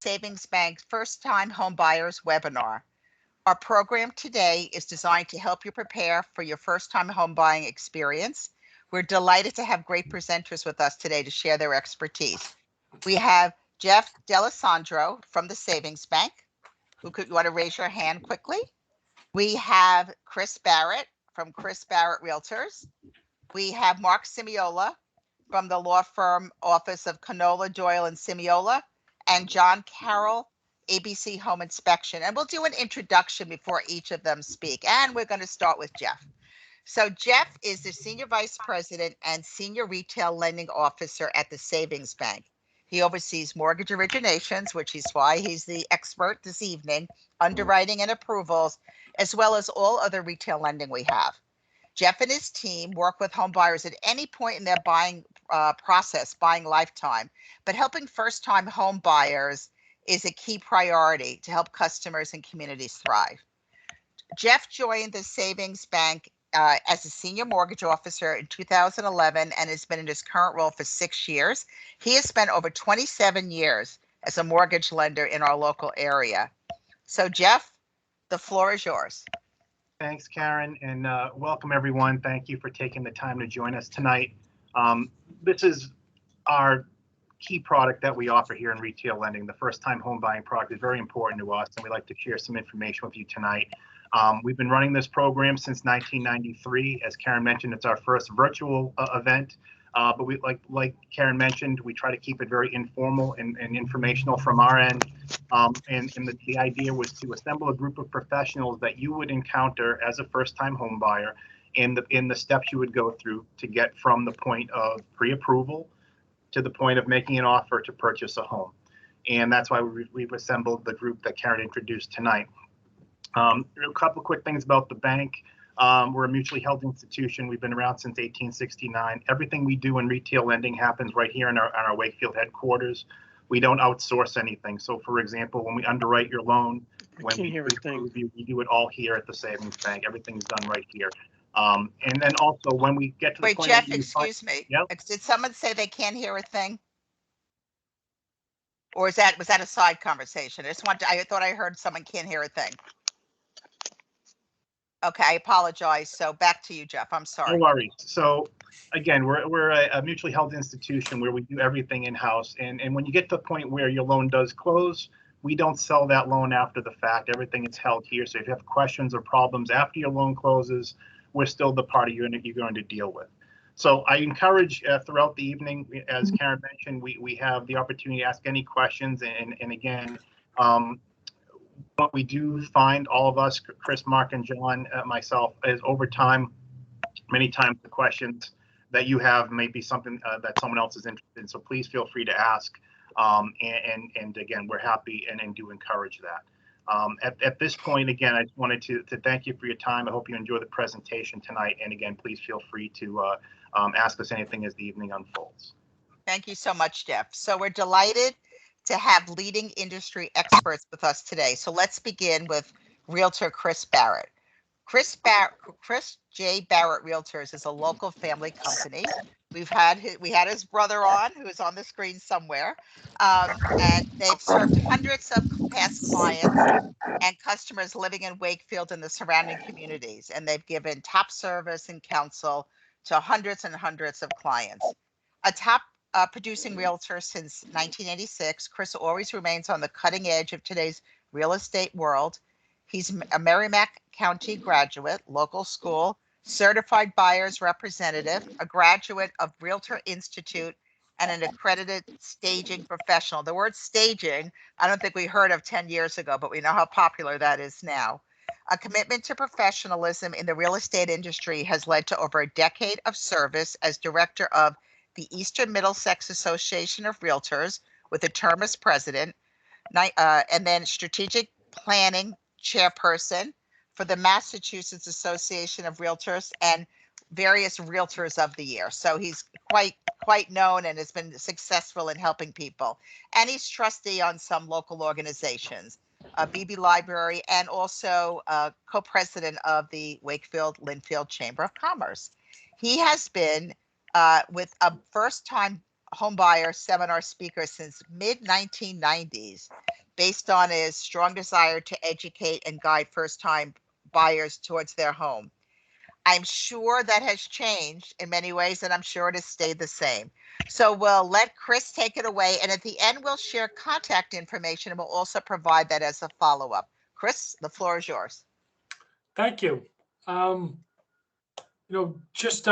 Savings Bank's First Time Home Buyers webinar. Our program today is designed to help you prepare for your first time home buying experience. We're delighted to have great presenters with us today to share their expertise. We have Jeff Delisandro from the Savings Bank. You want to raise your hand quickly? We have Chris Barrett from Chris Barrett Realtors. We have Mark Simiola from the law firm office of Canola, Doyle, and Simiola, and John Carroll, ABC Home Inspection. And we'll do an introduction before each of them speak. And we're going to start with Jeff. So Jeff is the Senior Vice President and Senior Retail Lending Officer at the Savings Bank. He oversees mortgage originations, which is why he's the expert this evening, underwriting and approvals, as well as all other retail lending we have. Jeff and his team work with home buyers at any point in their buying process, buying lifetime, but helping first-time home buyers is a key priority to help customers and communities thrive. Jeff joined the Savings Bank as a senior mortgage officer in 2011 and has been in his current role for 6 years. He has spent over 27 years as a mortgage lender in our local area. So Jeff, the floor is yours. Thanks, Karen, and welcome everyone. Thank you for taking the time to join us tonight. This is our key product that we offer here in retail lending. The first-time home buying product is very important to us, and we'd like to share some information with you tonight. We've been running this program since 1993. As Karen mentioned, it's our first virtual event. But we, like Karen mentioned, we try to keep it very informal and informational from our end. And the idea was to assemble a group of professionals that you would encounter as a first-time home buyer in the steps you would go through to get from the point of pre-approval to the point of making an offer to purchase a home. And that's why we've assembled the group that Karen introduced tonight. A couple of quick things about the bank. We're a mutually held institution. We've been around since 1869. Everything we do in retail lending happens right here in our Wakefield headquarters. We don't outsource anything. So, for example, when we underwrite your loan, when we do it all here at the Savings Bank. Everything's done right here. And then also when we get to the point. Wait, Jeff, excuse me. Yep. Did someone say they can't hear a thing? Or was that a side conversation? I thought I heard someone can't hear a thing. Okay, I apologize. So back to you, Jeff. I'm sorry. No worries. So again, we're a mutually held institution where we do everything in-house. And when you get to the point where your loan does close, we don't sell that loan after the fact. Everything is held here. So if you have questions or problems after your loan closes, we're still the party you're going to deal with. So I encourage throughout the evening, as Karen mentioned, we have the opportunity to ask any questions. And again, what we do find, all of us, Chris, Mark, and John, myself, is over time, many times the questions that you have may be something that someone else is interested in. So please feel free to ask. And again, we're happy and do encourage that. At this point, again, I just wanted to thank you for your time. I hope you enjoy the presentation tonight. And again, please feel free to ask us anything as the evening unfolds. Thank you so much, Jeff. So we're delighted to have leading industry experts with us today. So let's begin with Realtor Chris Barrett. Chris J. Barrett Realtors is a local family company. We had his brother on, who is on the screen somewhere, and they've served hundreds of past clients and customers living in Wakefield and the surrounding communities, and they've given top service and counsel to hundreds and hundreds of clients. A top producing realtor since 1986, Chris always remains on the cutting edge of today's real estate world. He's a Merrimack County graduate, local school, certified buyer's representative, a graduate of Realtor Institute, and an accredited staging professional. The word staging, I don't think we heard of 10 years ago, but we know how popular that is now. A commitment to professionalism in the real estate industry has led to over a decade of service as director of the Eastern Middlesex Association of Realtors with a term as president, and then strategic planning chairperson for the Massachusetts Association of Realtors and various Realtors of the Year. So he's quite known and has been successful in helping people. And he's trustee on some local organizations, BB Library, and also co-president of the Wakefield Linfield Chamber of Commerce. He has been with a first-time homebuyer seminar speaker since mid-1990s. based on his strong desire to educate and guide first-time buyers towards their home. I'm sure that has changed in many ways, and I'm sure it has stayed the same. So we'll let Chris take it away, and at the end, we'll share contact information, and we'll also provide that as a follow-up. Chris, the floor is yours. Thank you. Um, just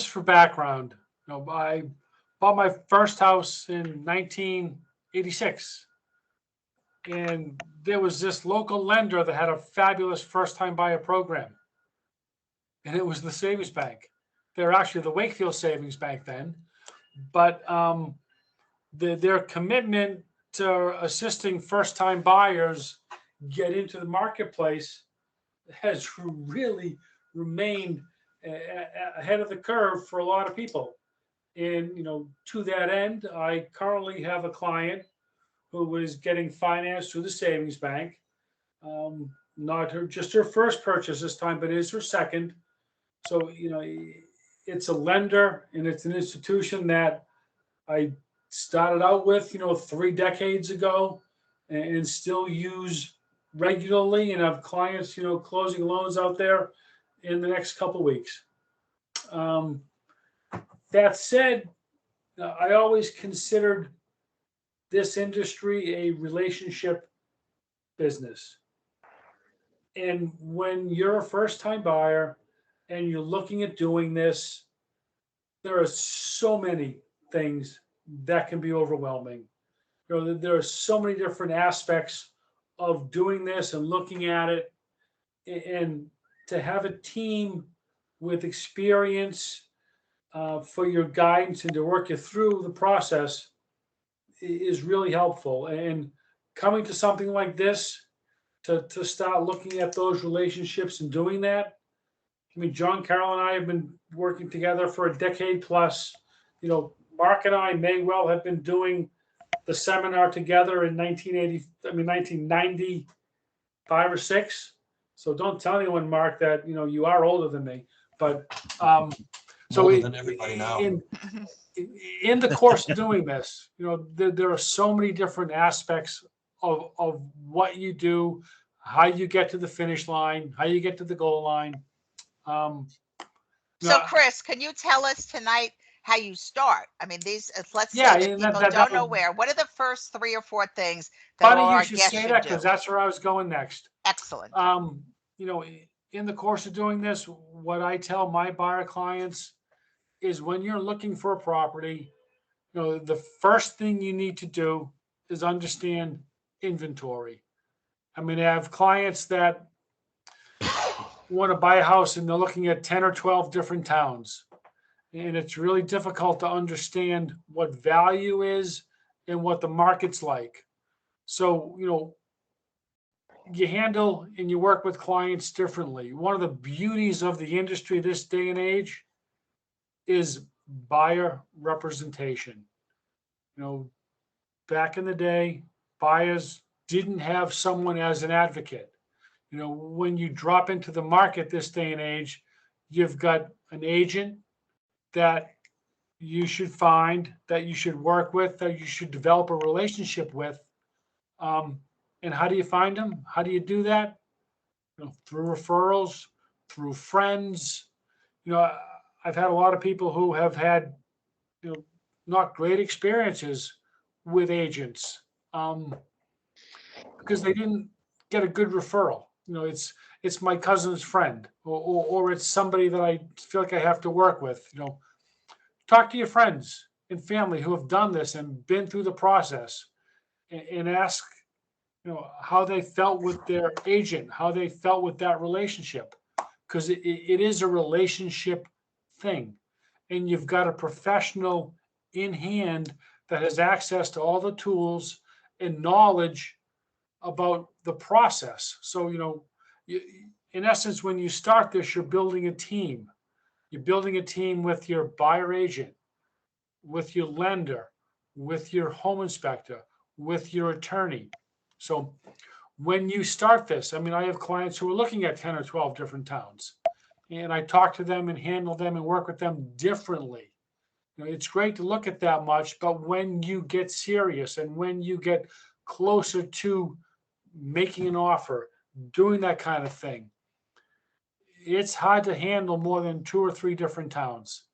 for background, I bought my first house in 1986, and there was this local lender that had a fabulous first-time buyer program, and it was the Savings Bank. They're actually the Wakefield Savings Bank then, but their commitment to assisting first-time buyers get into the marketplace has really remained ahead of the curve for a lot of people. And to that end, I currently have a client who is getting financed through the savings bank. Not just her first purchase this time, but it is her second. So it's a lender, and it's an institution that I started out with 3 decades ago, and still use regularly, and have clients closing loans out there in the next couple of weeks. That said, I always considered this industry a relationship business. And when you're a first time buyer and you're looking at doing this, there are so many things that can be overwhelming. There are so many different aspects of doing this and looking at it, and to have a team with experience for your guidance and to work you through the process is really helpful. And coming to something like this to start looking at those relationships and doing that. I mean, John Carroll and I have been working together for a decade plus. Mark and I may well have been doing the seminar together in 1995 or 6. So don't tell anyone, Mark, that you are older than me. But so older than everybody now. In the course of doing this, there are so many different aspects of what you do, how you get to the finish line, how you get to the goal line. So, Chris, can you tell us tonight how you start? I mean, let's say Yeah, that and people that don't know would- where. What are the first 3 or 4 things that all Funny you our should guests say should that, do? because that's where I was going next. Excellent. In the course of doing this, what I tell my buyer clients is when you're looking for a property, the first thing you need to do is understand inventory. I mean, I have clients that want to buy a house and they're looking at 10 or 12 different towns. And it's really difficult to understand what value is and what the market's like. So, you handle and you work with clients differently. One of the beauties of the industry this day and age is buyer representation. Back in the day, buyers didn't have someone as an advocate. When you drop into the market this day and age, you've got an agent that you should find, that you should work with, that you should develop a relationship with. And how do you find them? How do you do that? Through referrals, through friends. I've had a lot of people who have had, not great experiences with agents because they didn't get a good referral. It's my cousin's friend, or it's somebody that I feel like I have to work with. Talk to your friends and family who have done this and been through the process, and ask, how they felt with their agent, how they felt with that relationship, because it is a relationship thing, and you've got a professional in hand that has access to all the tools and knowledge about the process. So, in essence, when you start this, you're building a team. You're building a team with your buyer agent, with your lender, with your home inspector, with your attorney. So when you start this, I mean, I have clients who are looking at 10 or 12 different towns, and I talk to them and handle them and work with them differently. It's great to look at that much, but when you get serious and when you get closer to making an offer, doing that kind of thing, it's hard to handle more than 2 or 3 different towns.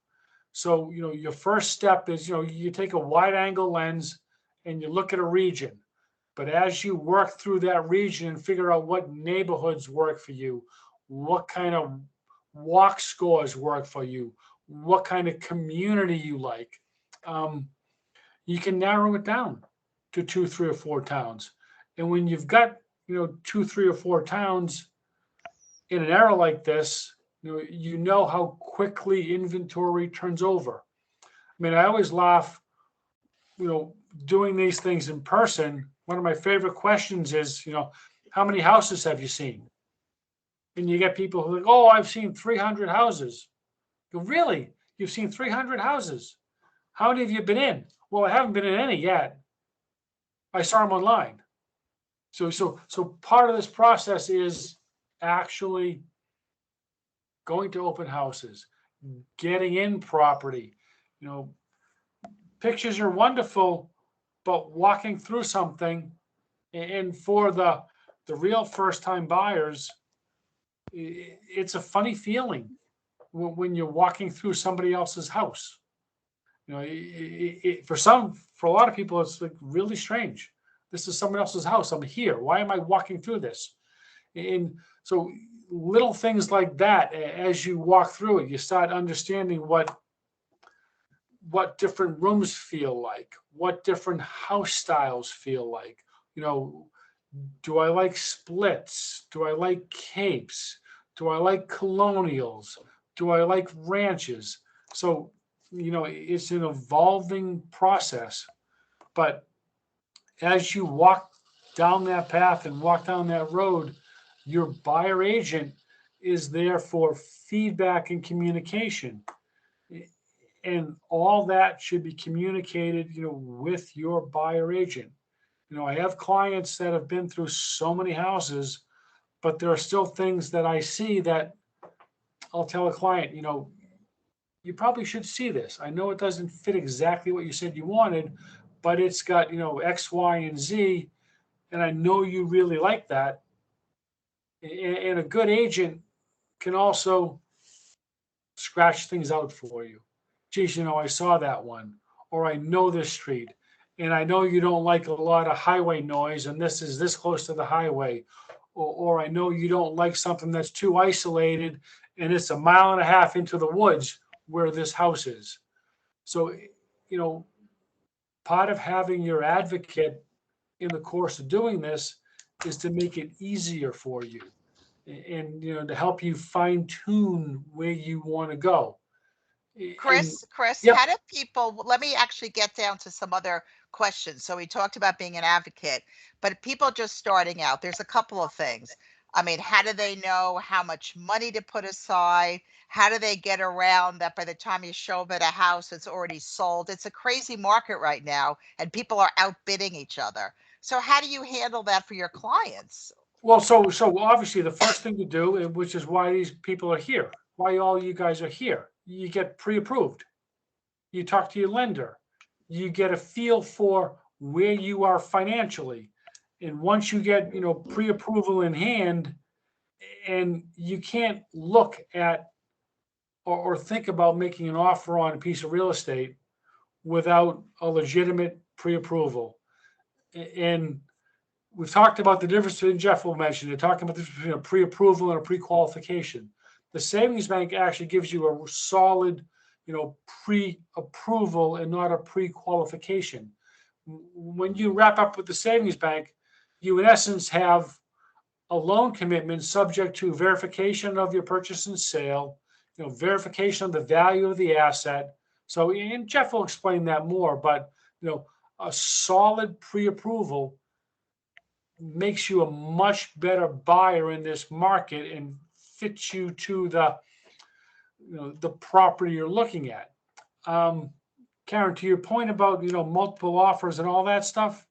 So, your first step is, you take a wide angle lens and you look at a region. But as you work through that region and figure out what neighborhoods work for you, what kind of walk scores work for you, what kind of community you like, you can narrow it down to 2, 3, or 4 towns. And when you've got, 2, 3, or 4 towns in an era like this, you know how quickly inventory turns over. I mean, I always laugh, doing these things in person. One of my favorite questions is, how many houses have you seen? And you get people who are like, oh, I've seen 300 houses. You go, really? You've seen 300 houses? How many have you been in? Well, I haven't been in any yet. I saw them online. So part of this process is actually going to open houses, getting in property. Pictures are wonderful, but walking through something, and for the real first time buyers, it's a funny feeling when you're walking through somebody else's house. For a lot of people, it's like really strange. This is someone else's house. I'm here. Why am I walking through this? And so little things like that, as you walk through it, you start understanding what different rooms feel like, what different house styles feel like. Do I like splits? Do I like capes? Do I like colonials? Do I like ranches? So, it's an evolving process. But as you walk down that path and walk down that road, your buyer agent is there for feedback and communication. And all that should be communicated, with your buyer agent. I have clients that have been through so many houses, but there are still things that I see that I'll tell a client, you probably should see this. I know it doesn't fit exactly what you said you wanted, but it's got, X, Y, and Z. And I know you really like that. And a good agent can also scratch things out for you. Geez, I saw that one, or I know this street, and I know you don't like a lot of highway noise, and this is this close to the highway, or I know you don't like something that's too isolated, and it's 1.5 miles into the woods where this house is. So, part of having your advocate in the course of doing this is to make it easier for you, and to help you fine tune where you want to go. And Chris, yep. how do people, let me actually get down to some other questions. So we talked about being an advocate, but people just starting out, there's a couple of things. I mean, how do they know how much money to put aside? How do they get around that by the time you show them at a house, it's already sold? It's a crazy market right now, and people are outbidding each other. So how do you handle that for your clients? Well, so obviously the first thing to do, which is why these people are here, why all you guys are here, you get pre-approved. You talk to your lender. You get a feel for where you are financially. And once you get, pre-approval in hand, and you can't look at or think about making an offer on a piece of real estate without a legitimate pre-approval. And we've talked about the difference between, Jeff will mention, they're talking about the difference between a pre-approval and a pre-qualification. The savings bank actually gives you a solid, pre-approval and not a pre-qualification. When you wrap up with the savings bank, you in essence have a loan commitment subject to verification of your purchase and sale, verification of the value of the asset. So, and Jeff will explain that more, but a solid pre-approval makes you a much better buyer in this market and fits you to the property you're looking at. Karen, to your point about multiple offers and all that stuff,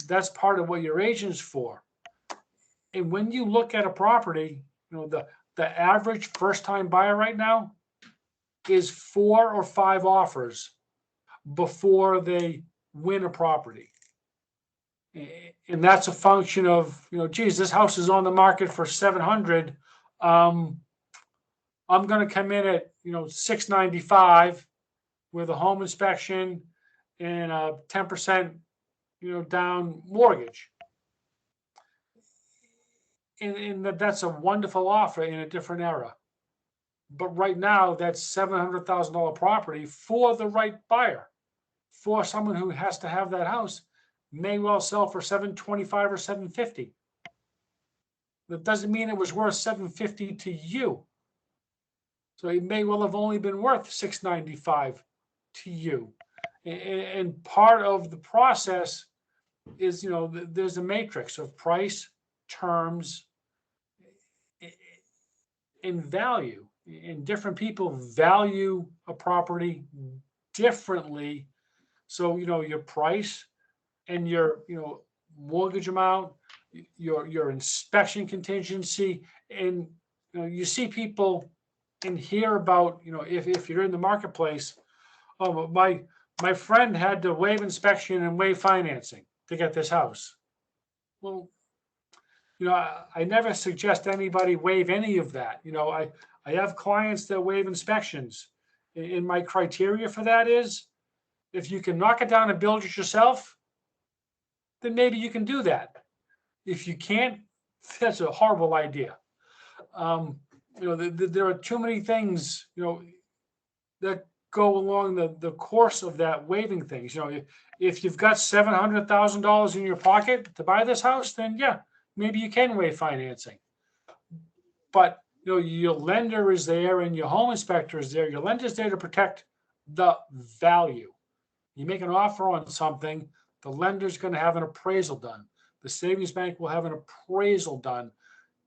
that's part of what your agent's for. And when you look at a property, the average first time buyer right now is 4 or 5 offers before they win a property. And that's a function of, geez, this house is on the market for 700. I'm going to come in at, 695 with a home inspection and a 10%, down mortgage. And that's a wonderful offer in a different era. But right now, that's $700,000 property for the right buyer, for someone who has to have that house, may well sell for 725 or 750. That doesn't mean it was worth 750 to you. So it may well have only been worth 695 to you. And part of the process is, there's a matrix of price, terms, and value. And different people value a property differently. So, your price and your, mortgage amount, your inspection contingency, and you see people and hear about, if you're in the marketplace, oh, my friend had to waive inspection and waive financing to get this house. Well, I never suggest anybody waive any of that. I have clients that waive inspections. And my criteria for that is, if you can knock it down and build it yourself, then maybe you can do that. If you can't, that's a horrible idea. There are too many things, that go along the course of that waiving things. If you've got $700,000 in your pocket to buy this house, then yeah, maybe you can waive financing. But your lender is there and your home inspector is there. Your lender is there to protect the value. You make an offer on something, the lender's going to have an appraisal done. The savings bank will have an appraisal done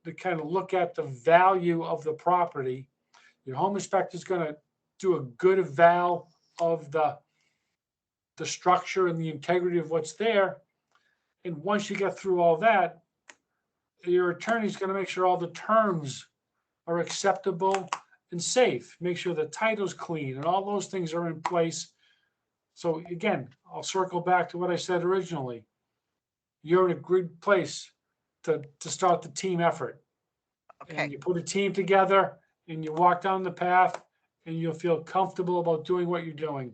to kind of look at the value of the property. Your home inspector is going to do a good eval of the structure and the integrity of what's there. And once you get through all that, your attorney is going to make sure all the terms are acceptable and safe. Make sure the title's clean and all those things are in place. So again, I'll circle back to what I said originally. You're in a good place to start the team effort. Okay. And you put a team together and you walk down the path and you'll feel comfortable about doing what you're doing.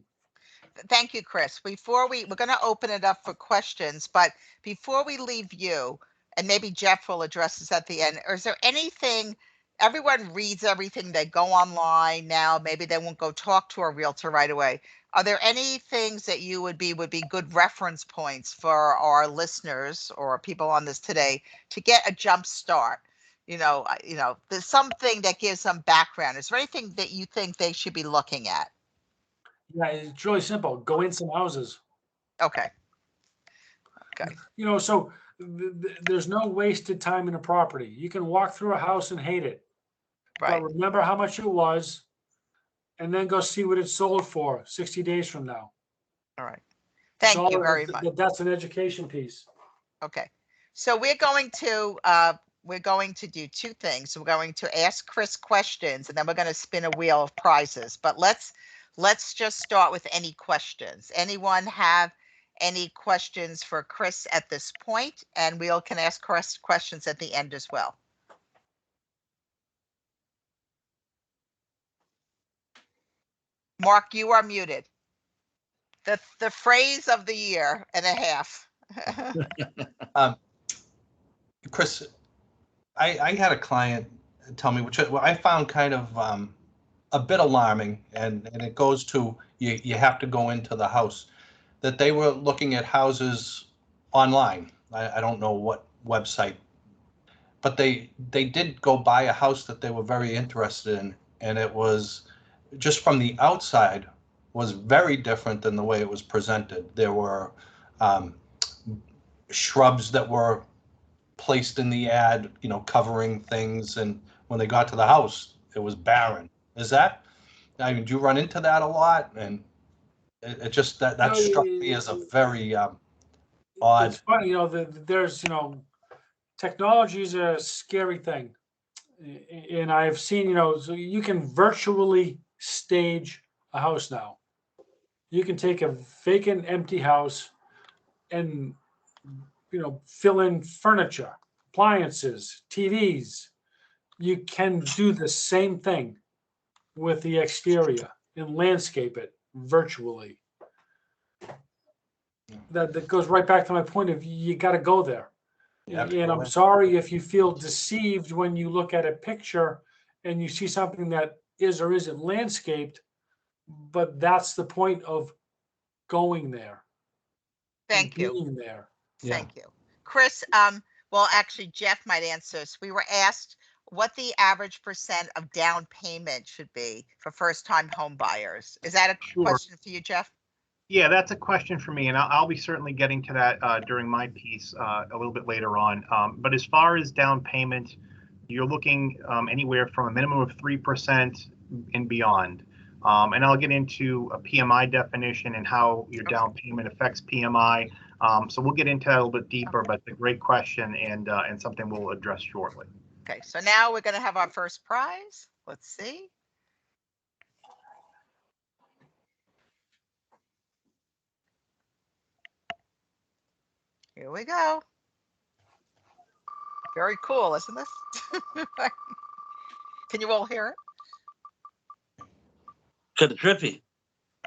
Thank you, Chris. We're going to open it up for questions, but before we leave you, and maybe Jeff will address this at the end, or is there anything, everyone reads everything, they go online now, maybe they won't go talk to a realtor right away. Are there any things that you would be good reference points for our listeners or people on this today to get a jump start? There's something that gives some background. Is there anything that you think they should be looking at? Yeah, it's really simple. Go in some houses. Okay. So there's no wasted time in a property. You can walk through a house and hate it. Right. But remember how much it was, and then go see what it sold for 60 days from now. All right. Thank you very much. That's an education piece. Okay. So we're going to do two things. We're going to ask Chris questions, and then we're going to spin a wheel of prizes. But let's just start with any questions. Anyone have any questions for Chris at this point? And we can ask Chris questions at the end as well. Mark, you are muted. The phrase of the year and a half. Chris, I had a client tell me, which I found kind of a bit alarming, and it goes to you have to go into the house, that they were looking at houses online. I don't know what website, but they did go buy a house that they were very interested in, and it was just from the outside was very different than the way it was presented. There were shrubs that were placed in the ad, covering things, and when they got to the house, it was barren. Do you run into that a lot? And it just that struck me as a very odd. It's funny, there's technology is a scary thing, and I've seen so you can virtually stage a house now. You can take a vacant, empty house and fill in furniture, appliances, TVs. You can do the same thing with the exterior and landscape it virtually. That goes right back to my point of you got to go there. And I'm sorry if you feel deceived when you look at a picture and you see something that is or isn't landscaped, but that's the point of going there. Thank you. Being there. Thank you. Chris, well, actually, Jeff might answer this. We were asked what the average % of down payment should be for first-time home buyers. Is that a question for you, Jeff? Yeah, that's a question for me, and I'll be certainly getting to that during my piece a little bit later on. But as far as down payment, you're looking anywhere from a minimum of 3% and beyond. And I'll get into a PMI definition and how your down payment affects PMI. So we'll get into that a little bit deeper, but it's a great question and something we'll address shortly. Okay, so now we're going to have our first prize. Let's see. Here we go. Very cool, isn't this? Can you all hear it? Kind of trippy.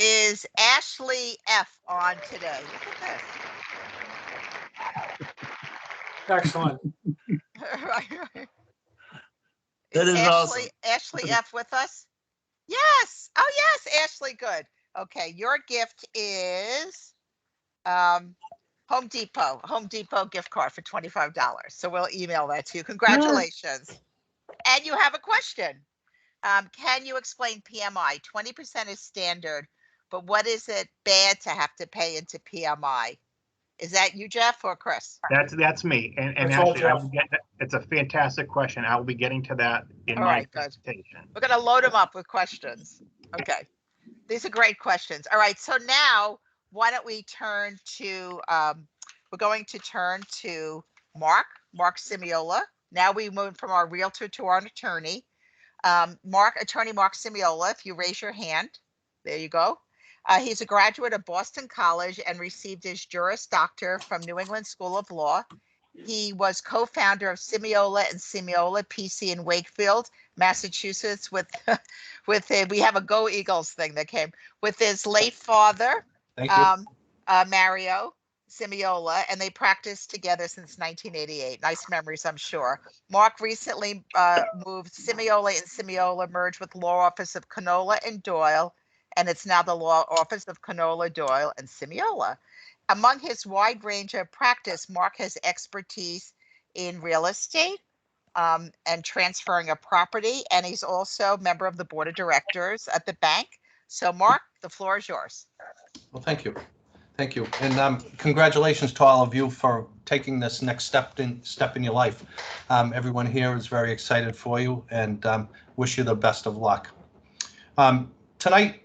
Is Ashley F on today? Look at this. Excellent. Right. That is awesome. Ashley F with us? Yes. Oh, yes, Ashley. Good. Okay. Your gift is Home Depot gift card for $25. So we'll email that to you. Congratulations. And you have a question. Can you explain PMI? 20% is standard, but what is it bad to have to pay into PMI? Is that you, Jeff, or Chris? That's me. And That's actually, all, I will get that. It's a fantastic question. I will be getting to that in my presentation. We're going to load them up with questions. Okay. These are great questions. All right. So now, why don't we turn to, we're going to turn to Mark Simiola. Now we move from our realtor to our attorney. Attorney Mark Simiola, if you raise your hand, there you go. He's a graduate of Boston College and received his Juris Doctor from New England School of Law. He was co-founder of Simiola and Simiola PC in Wakefield, Massachusetts. We have a Go Eagles thing that came with his late father, Mario Simiola, and they practiced together since 1988. Nice memories, I'm sure. Mark recently moved. Simiola and Simiola merged with Law Office of Canola and Doyle, and it's now the Law Office of Canola, Doyle, and Simiola. Among his wide range of practice, Mark has expertise in real estate and transferring a property, and he's also a member of the board of directors at the bank. So, Mark, the floor is yours. Well, thank you. Thank you. And congratulations to all of you for taking this next step in your life. Everyone here is very excited for you and wish you the best of luck. Tonight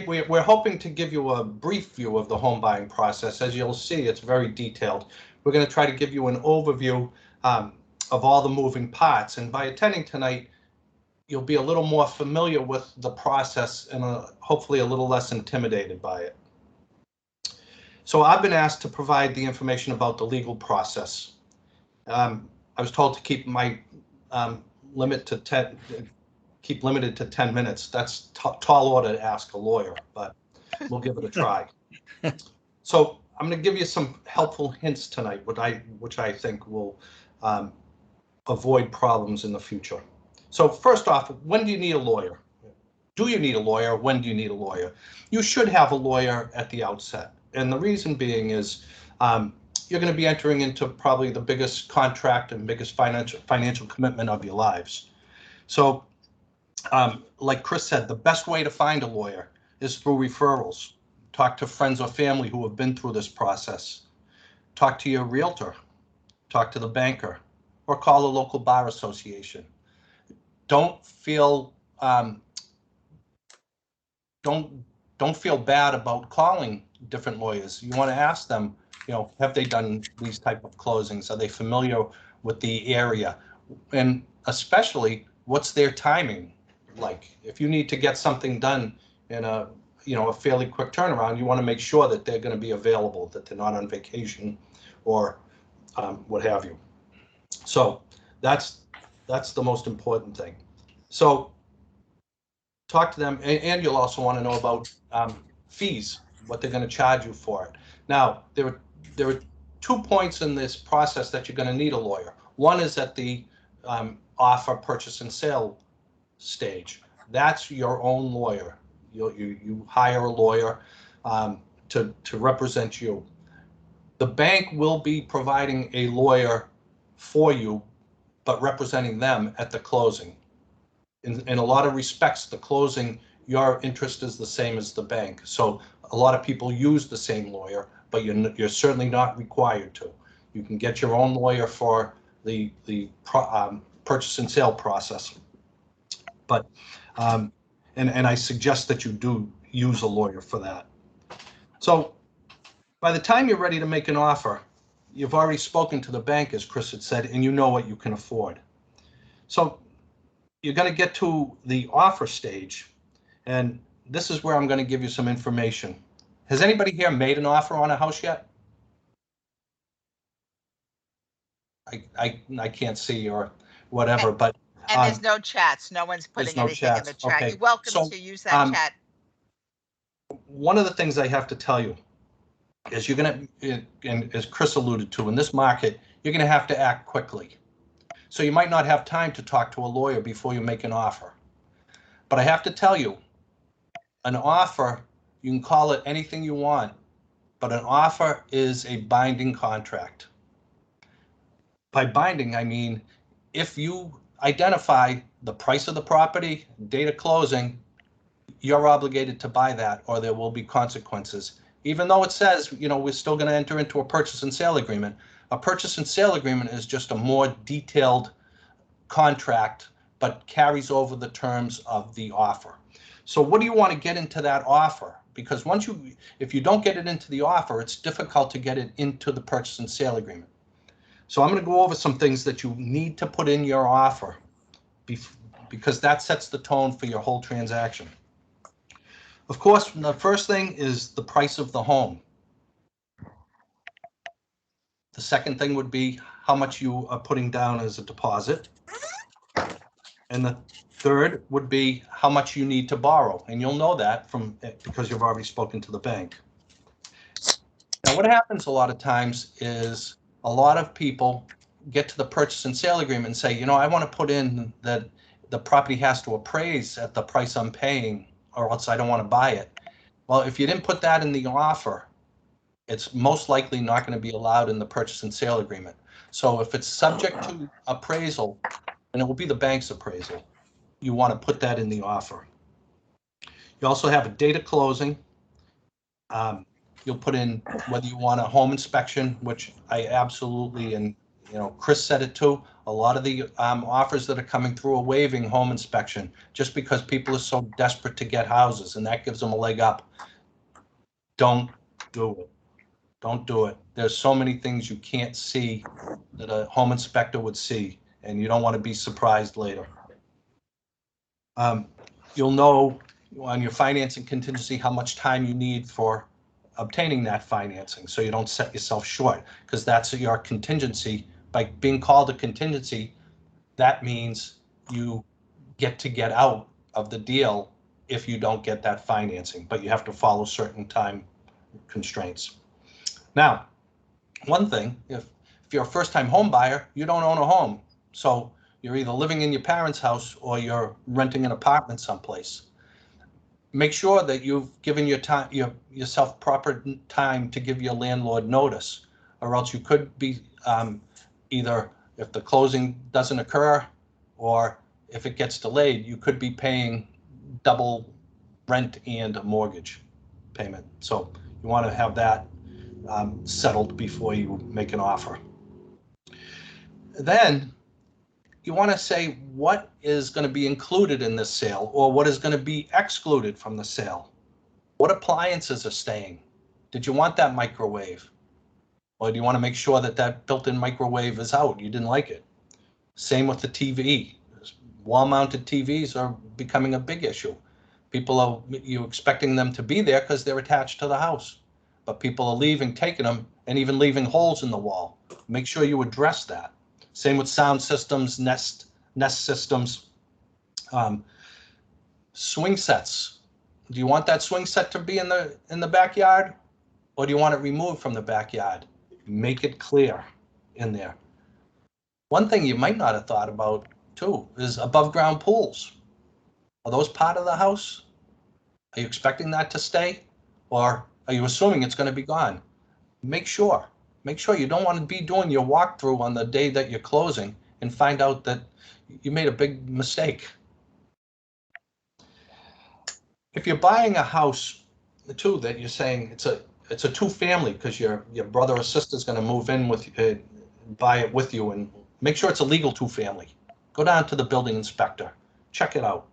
we're hoping to give you a brief view of the home buying process. As you'll see, it's very detailed. We're going to try to give you an overview of all the moving parts. And by attending tonight, you'll be a little more familiar with the process and hopefully a little less intimidated by it. So I've been asked to provide the information about the legal process. I was told to keep my limited to 10 minutes. That's tall order to ask a lawyer, but we'll give it a try. So I'm going to give you some helpful hints tonight, which I think will avoid problems in the future. So first off, when do you need a lawyer? Do you need a lawyer? When do you need a lawyer? You should have a lawyer at the outset. And the reason being is you're going to be entering into probably the biggest contract and biggest financial commitment of your lives. So like Chris said, the best way to find a lawyer is through referrals. Talk to friends or family who have been through this process. Talk to your realtor. Talk to the banker, or call the local bar association. Don't feel don't feel bad about calling different lawyers. You want to ask them, have they done these type of closings? Are they familiar with the area? And especially, what's their timing like? If you need to get something done in a fairly quick turnaround, you want to make sure that they're going to be available, that they're not on vacation or what have you. So that's the most important thing. So talk to them, and you'll also want to know about fees, what they're going to charge you for it. Now, there are 2 points in this process that you're going to need a lawyer. One is at the offer, purchase, and sale stage. That's your own lawyer. You hire a lawyer to represent you. The bank will be providing a lawyer for you, but representing them at the closing. In a lot of respects, the closing, your interest is the same as the bank. So a lot of people use the same lawyer, but you're certainly not required to. You can get your own lawyer for the purchase and sale process. But and I suggest that you do use a lawyer for that. So by the time you're ready to make an offer, you've already spoken to the bank, as Chris had said, and you know what you can afford. So you're going to get to the offer stage, and this is where I'm going to give you some information. Has anybody here made an offer on a house yet? I can't see or whatever, but And there's no chats. No one's putting no anything in the chats. chat. Okay. You're welcome So, to use that chat. one of the things I have to tell you is you're going to, and as Chris alluded to, in this market, you're going to have to act quickly. So you might not have time to talk to a lawyer before you make an offer. But I have to tell you, an offer, you can call it anything you want, but an offer is a binding contract. By binding, I mean, if you identify the price of the property, date of closing, you're obligated to buy that, or there will be consequences. Even though it says, we're still going to enter into a purchase and sale agreement. A purchase and sale agreement is just a more detailed contract, but carries over the terms of the offer. So what do you want to get into that offer? Because if you don't get it into the offer, it's difficult to get it into the purchase and sale agreement. So I'm going to go over some things that you need to put in your offer because that sets the tone for your whole transaction. Of course, the first thing is the price of the home. The second thing would be how much you are putting down as a deposit. And the third would be how much you need to borrow. And you'll know that because you've already spoken to the bank. Now, what happens a lot of times is a lot of people get to the purchase and sale agreement and say, I want to put in that the property has to appraise at the price I'm paying, or else I don't want to buy it. Well, if you didn't put that in the offer, it's most likely not going to be allowed in the purchase and sale agreement. So if it's subject to appraisal, and it will be the bank's appraisal, you want to put that in the offer. You also have a date of closing. You'll put in whether you want a home inspection, which I absolutely, and Chris said it too, a lot of the offers that are coming through are waiving home inspection just because people are so desperate to get houses, and that gives them a leg up. Don't do it. Don't do it. There's so many things you can't see that a home inspector would see, and you don't want to be surprised later. You'll know on your financing contingency how much time you need for obtaining that financing, so you don't set yourself short, because that's your contingency. By being called a contingency, that means you get out of the deal if you don't get that financing, but you have to follow certain time constraints. Now, one thing, if you're a first-time home buyer, you don't own a home, so you're either living in your parents' house or you're renting an apartment someplace. Make sure that you've given yourself proper time to give your landlord notice, or else you could be either, if the closing doesn't occur or if it gets delayed, you could be paying double rent and a mortgage payment. So you want to have that settled before you make an offer. Then you want to say what is going to be included in this sale, or what is going to be excluded from the sale. What appliances are staying? Did you want that microwave? Or do you want to make sure that that built-in microwave is out? You didn't like it. Same with the TV. Wall-mounted TVs are becoming a big issue. You're expecting them to be there because they're attached to the house, but people are leaving, taking them, and even leaving holes in the wall. Make sure you address that. Same with sound systems, nest systems, swing sets. Do you want that swing set to be in the backyard, or do you want it removed from the backyard? Make it clear in there. One thing you might not have thought about too is above ground pools. Are those part of the house? Are you expecting that to stay, or are you assuming it's going to be gone? Make sure you don't want to be doing your walkthrough on the day that you're closing and find out that you made a big mistake. If you're buying a house too that you're saying it's a two-family because your brother or sister is going to move in with buy it with you, and make sure it's a legal two-family. Go down to the building inspector, check it out.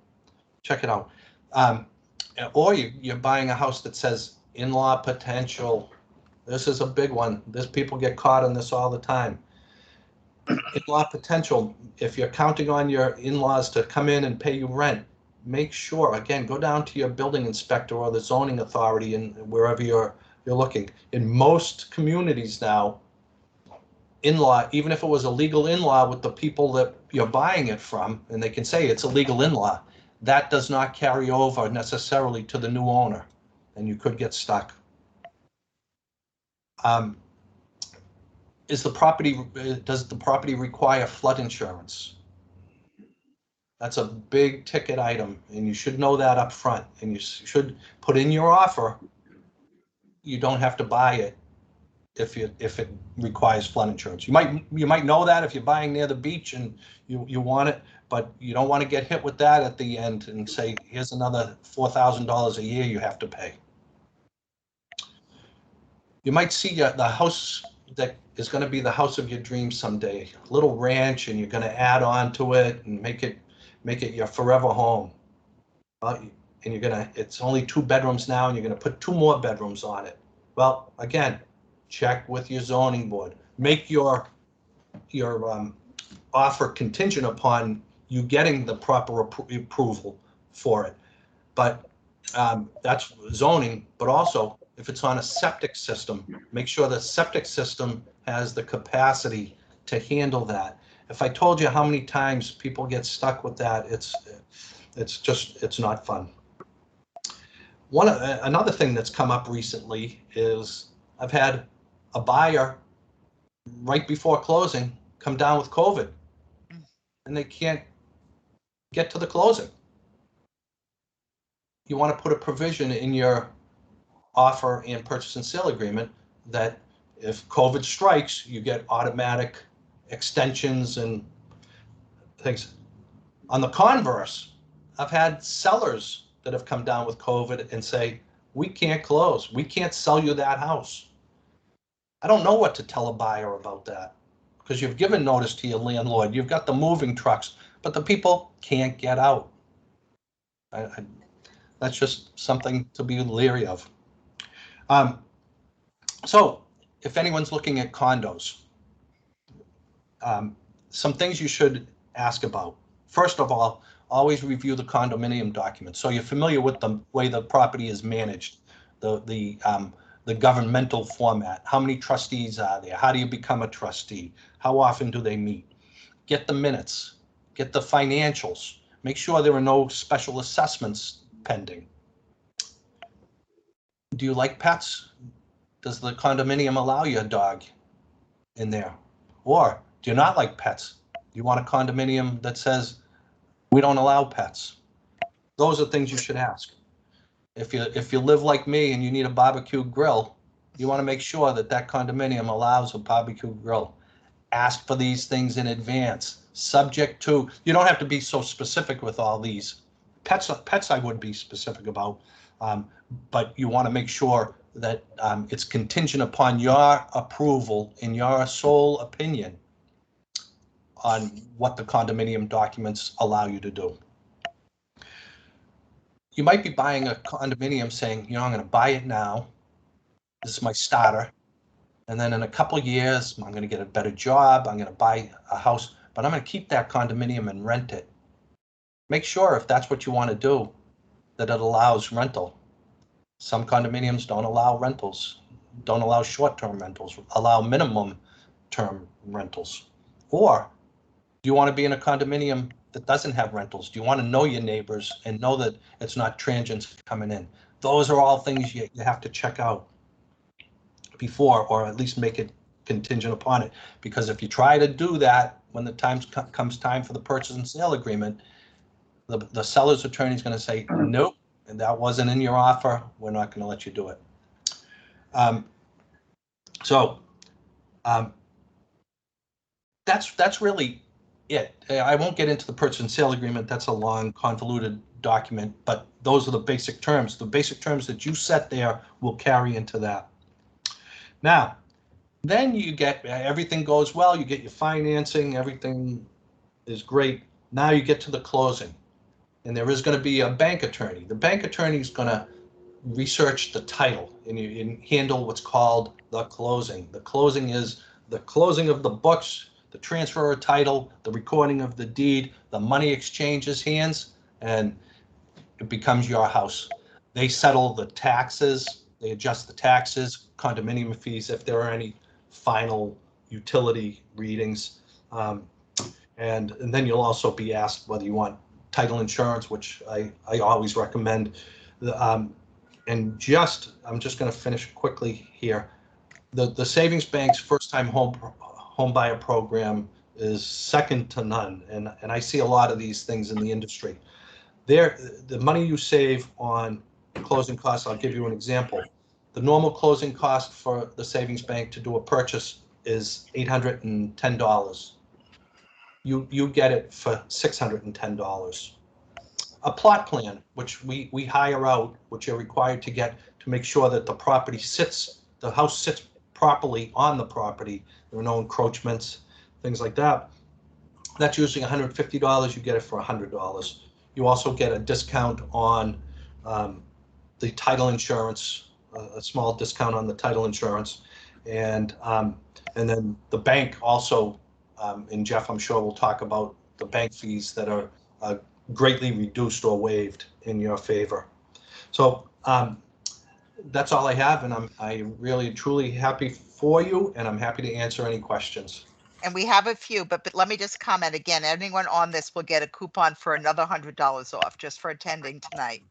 Or you're buying a house that says in-law potential. This is a big one. People get caught on this all the time. In-law potential, if you're counting on your in-laws to come in and pay you rent, make sure, again, go down to your building inspector or the zoning authority and wherever you're looking. In most communities now, in-law, even if it was a legal in-law with the people that you're buying it from, and they can say it's a legal in-law, that does not carry over necessarily to the new owner, and you could get stuck. Does the property require flood insurance? That's a big ticket item, and you should know that up front, and you should put in your offer. You don't have to buy it if it requires flood insurance. You might know that if you're buying near the beach and you want it, but you don't want to get hit with that at the end and say, here's another $4,000 a year you have to pay. You might see the house that is going to be the house of your dreams someday, a little ranch, and you're going to add on to it and make it your forever home. And it's only 2 bedrooms now, and you're going to put 2 more bedrooms on it. Well, again, check with your zoning board. Make your offer contingent upon you getting the proper approval for it. But that's zoning, but also if it's on a septic system, make sure the septic system has the capacity to handle that. If I told you how many times people get stuck with that, it's not fun. Another thing that's come up recently is I've had a buyer right before closing come down with COVID, and they can't get to the closing. You want to put a provision in your offer and purchase and sale agreement that if COVID strikes, you get automatic extensions and things. On the converse, I've had sellers that have come down with COVID and say, we can't close. We can't sell you that house. I don't know what to tell a buyer about that, because you've given notice to your landlord. You've got the moving trucks, but the people can't get out. That's just something to be leery of. So if anyone's looking at condos, some things you should ask about. First of all, always review the condominium documents, so you're familiar with the way the property is managed, the governmental format. How many trustees are there? How do you become a trustee? How often do they meet? Get the minutes, get the financials. Make sure there are no special assessments pending. Do you like pets? Does the condominium allow you a dog in there? Or do you not like pets? Do you want a condominium that says we don't allow pets? Those are things you should ask. If you live like me and you need a barbecue grill, you want to make sure that condominium allows a barbecue grill. Ask for these things in advance. Subject to, you don't have to be so specific with all these. Pets I would be specific about, but you want to make sure that it's contingent upon your approval in your sole opinion on what the condominium documents allow you to do. You might be buying a condominium saying, I'm going to buy it now. This is my starter. And then in a couple of years, I'm going to get a better job. I'm going to buy a house, but I'm going to keep that condominium and rent it. Make sure, if that's what you want to do, that it allows rental. Some condominiums don't allow rentals. don't allow short-term rentals, allow minimum term rentals. Or do you want to be in a condominium that doesn't have rentals? Do you want to know your neighbors and know that it's not transients coming in? Those are all things you have to check out before, or at least make it contingent upon it. Because if you try to do that when the comes time for the purchase and sale agreement, the seller's attorney is going to say, nope, and that wasn't in your offer. We're not going to let you do it. That's really it. I won't get into the purchase and sale agreement. That's a long, convoluted document, but those are the basic terms. The basic terms that you set there will carry into that. Now, then you get, everything goes well, you get your financing, everything is great. Now you get to the closing, and there is going to be a bank attorney. The bank attorney is going to research the title and handle what's called the closing. The closing is the closing of the books, the transfer of title, the recording of the deed, the money exchanges hands, and it becomes your house. They settle the taxes, they adjust the taxes, condominium fees, if there are any final utility readings. And then you'll also be asked whether you want title insurance, which I always recommend. And I'm just going to finish quickly here. The Savings Bank's first-time home buyer program is second to none, and I see a lot of these things in the industry. The money you save on closing costs, I'll give you an example. The normal closing cost for the Savings Bank to do a purchase is $810. You get it for $610. A plot plan, which we hire out, which you're required to get to make sure that the house sits properly on the property. There are no encroachments, things like that. That's usually $150. You get it for $100. You also get a discount on the title insurance, a small discount on the title insurance, and then the bank also, and Jeff, I'm sure we'll talk about the bank fees that are greatly reduced or waived in your favor. So that's all I have, and I'm really truly happy for you, and I'm happy to answer any questions. And we have a few, but let me just comment again. Anyone on this will get a coupon for another $100 off just for attending tonight.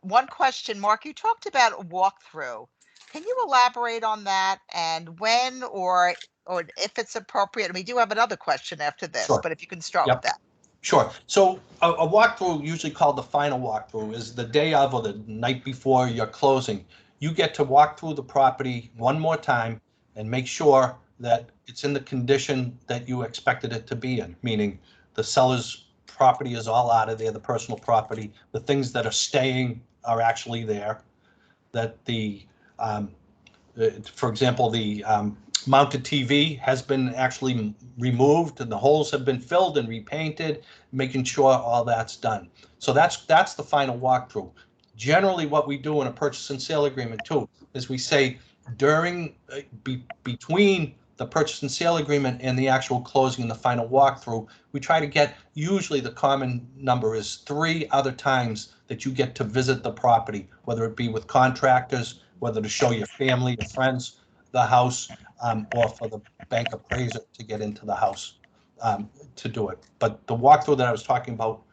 One question, Mark, you talked about a walkthrough. Can you elaborate on that and when or if it's appropriate? And we do have another question after this, Sure. but if you can start Yep. with that. Sure. So a walkthrough, usually called the final walkthrough, is the day of or the night before your closing. You get to walk through the property one more time and make sure that it's in the condition that you expected it to be in, meaning the seller's property is all out of there, the personal property, the things that are staying are actually there, that for example, the mounted TV has been actually removed and the holes have been filled and repainted, making sure all that's done. So that's the final walkthrough. Generally, what we do in a purchase and sale agreement too is we say during between the purchase and sale agreement and the actual closing and the final walkthrough, we try to get, usually the common number is 3 other times that you get to visit the property, whether it be with contractors, whether to show your family, your friends the house, or for the bank appraiser to get into the house to do it. But the walkthrough that I was talking about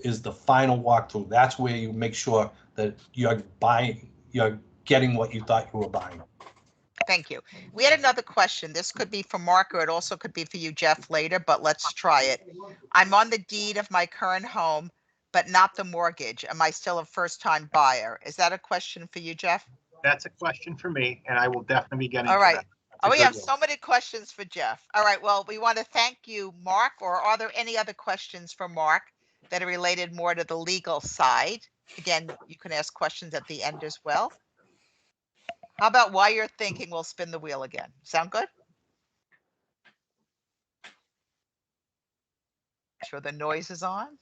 is the final walkthrough. That's where you make sure that you're getting what you thought you were buying. Thank you. We had another question. This could be for Mark, or it also could be for you, Jeff, later, but let's try it. I'm on the deed of my current home, but not the mortgage. Am I still a first-time buyer? Is that a question for you, Jeff? That's a question for me, and I will definitely be getting All to right. that. Oh, we have so many questions for Jeff. All right. Well, we want to thank you, Mark. Or are there any other questions for Mark that are related more to the legal side? Again, you can ask questions at the end as well. How about while you're thinking, we'll spin the wheel again. Sound good? Sure the noise is on.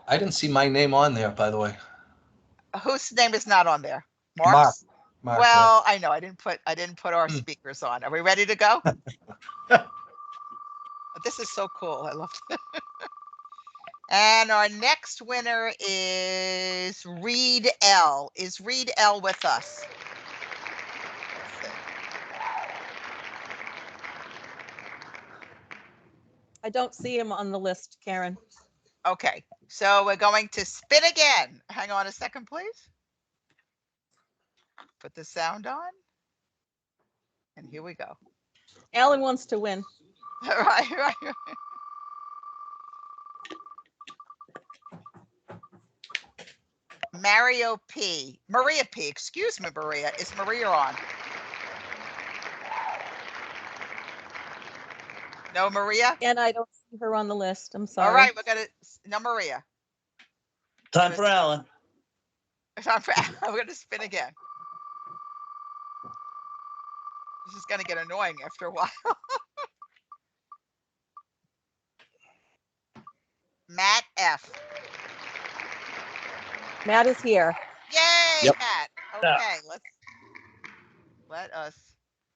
I didn't see my name on there, by the way. Whose name is not on there? Mark. Mark's? Well, yeah. I know I didn't put our speakers on. Are we ready to go? This is so cool. I love it. And our next winner is Reed L. Is Reed L with us? Let's see. I don't see him on the list, Karen. Okay, so we're going to spin again. Hang on a second, please. Put the sound on. And here we go. Alan wants to win. Right. Maria P. Excuse me, Maria. Is Maria on? No, Maria? And I don't see her on the list. I'm sorry. All right, no, Maria. Time for Alan. We're gonna spin again. This is gonna get annoying after a while. Matt F. Matt is here. Yay, Yep. Matt. Yeah. Okay, let us.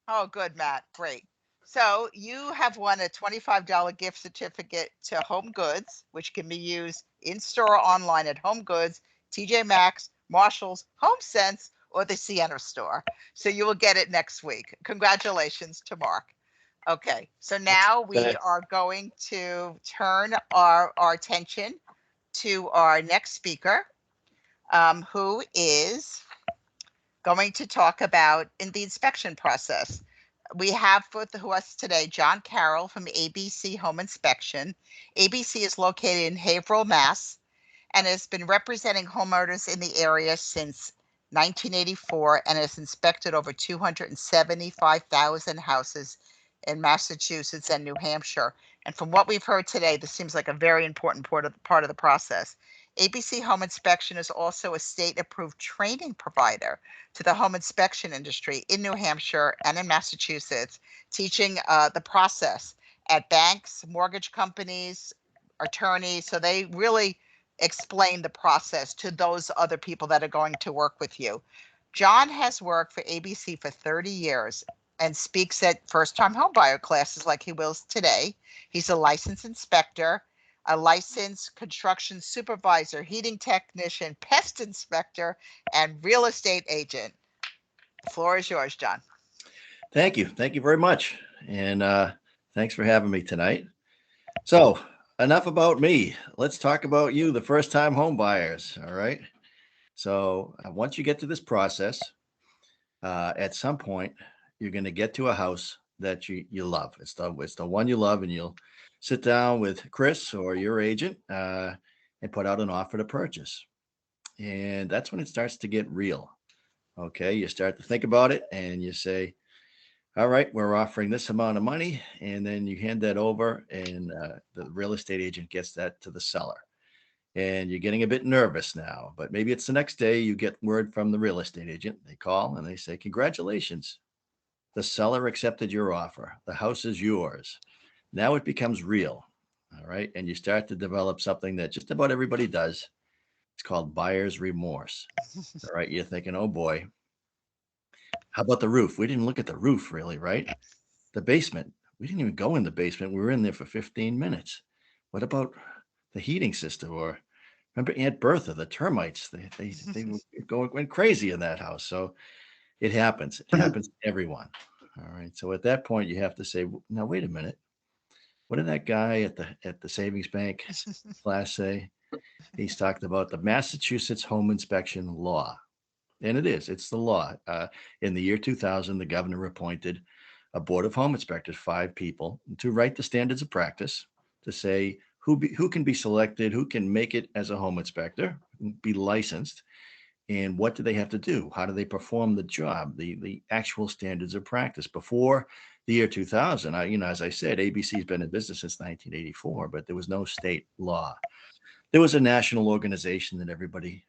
Oh, good, Matt. Great. So you have won a $25 gift certificate to Home Goods, which can be used in store or online at Home Goods, TJ Maxx, Marshalls, HomeSense, or the Sienna store. So you will get it next week. Congratulations to Mark. Okay, so now we Okay. are going to turn our attention to our next speaker, who is going to talk about in the inspection process. We have with us today John Carroll from ABC Home Inspection. ABC is located in Haverhill, Mass, and has been representing homeowners in the area since 1984 and has inspected over 275,000 houses in Massachusetts and New Hampshire. And from what we've heard today, this seems like a very important part of the process. ABC Home Inspection is also a state-approved training provider to the home inspection industry in New Hampshire and in Massachusetts, teaching the process at banks, mortgage companies, attorneys. So they really explain the process to those other people that are going to work with you. John has worked for ABC for 30 years and speaks at first-time homebuyer classes like he will today. He's a licensed inspector, a licensed construction supervisor, heating technician, pest inspector, and real estate agent. The floor is yours, John. Thank you. Thank you very much. And thanks for having me tonight. So enough about me. Let's talk about you, the first time home buyers. All right. So once you get to this process, at some point, you're going to get to a house that you love. It's the one you love, and you'll sit down with Chris or your agent and put out an offer to purchase. And that's when it starts to get real. Okay. You start to think about it and you say, all right, we're offering this amount of money. And then you hand that over, and the real estate agent gets that to the seller. And you're getting a bit nervous now, but maybe it's the next day you get word from the real estate agent. They call and they say, congratulations. The seller accepted your offer. The house is yours. Now it becomes real. All right. And you start to develop something that just about everybody does. It's called buyer's remorse. All right. You're thinking, oh boy, how about the roof? We didn't look at the roof really, right? The basement. We didn't even go in the basement. We were in there for 15 minutes. What about the heating system? Or remember Aunt Bertha, the termites? They went crazy in that house. So it happens. It happens to everyone. All right. So at that point, you have to say, now wait a minute. What did that guy at the savings bank class say? He's talked about the Massachusetts home inspection law. And it's the law. In the year 2000, the governor appointed a board of home inspectors, 5 people, to write the standards of practice, to say who can be selected, who can make it as a home inspector, be licensed, and what do they have to do? How do they perform the job? The actual standards of practice. Before the year 2000, as I said, ABC's been in business since 1984, but there was no state law. There was a national organization that everybody,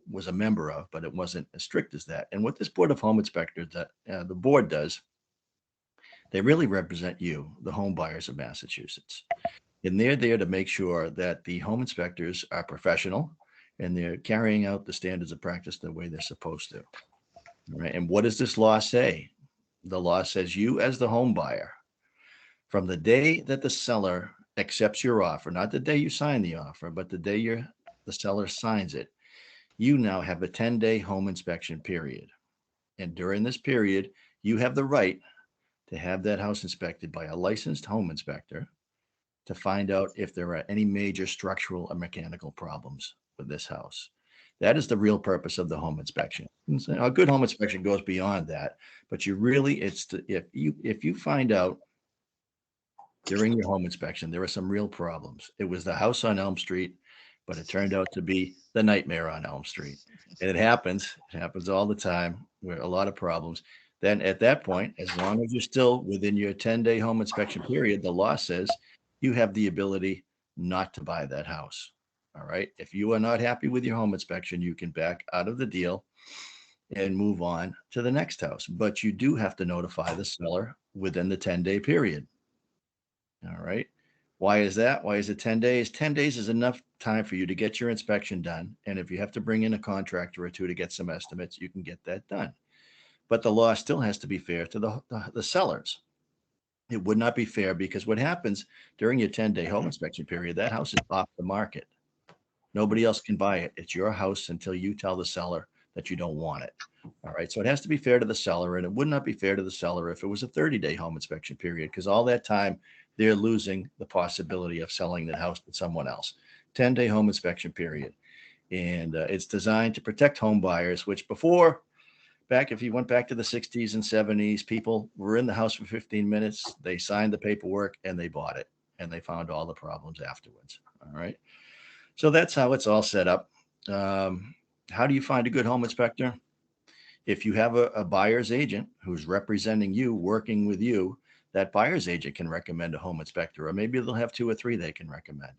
was a member of, but it wasn't as strict as that. And what this Board of Home Inspectors, the board does, they really represent you, the home buyers of Massachusetts. And they're there to make sure that the home inspectors are professional and they're carrying out the standards of practice the way they're supposed to. All right. And what does this law say? The law says you, as the home buyer, from the day that the seller accepts your offer, not the day you sign the offer, but the day the seller signs it, you now have a 10-day home inspection period. And during this period, you have the right to have that house inspected by a licensed home inspector to find out if there are any major structural or mechanical problems with this house. That is the real purpose of the home inspection. A good home inspection goes beyond that, but if you find out during your home inspection there are some real problems. It was the house on Elm Street, but it turned out to be the nightmare on Elm Street. And it happens all the time, where a lot of problems. Then at that point, as long as you're still within your 10-day home inspection period, the law says you have the ability not to buy that house. All right. If you are not happy with your home inspection, you can back out of the deal and move on to the next house. But you do have to notify the seller within the 10-day period. All right. Why is that? Why is it 10 days? 10 days is enough time for you to get your inspection done. And if you have to bring in a contractor or two to get some estimates, you can get that done. But the law still has to be fair to the sellers. It would not be fair, because what happens during your 10-day home inspection period, that house is off the market. Nobody else can buy it. It's your house until you tell the seller that you don't want it. All right. So it has to be fair to the seller, and it would not be fair to the seller if it was a 30-day home inspection period, because all that time they're losing the possibility of selling the house to someone else. 10-day home inspection period. And it's designed to protect home buyers, which if you went back to the 60s and 70s, people were in the house for 15 minutes. They signed the paperwork and they bought it, and they found all the problems afterwards. All right. So that's how it's all set up. How do you find a good home inspector? If you have a buyer's agent who's representing you, working with you, that buyer's agent can recommend a home inspector, or maybe they'll have 2 or 3 they can recommend,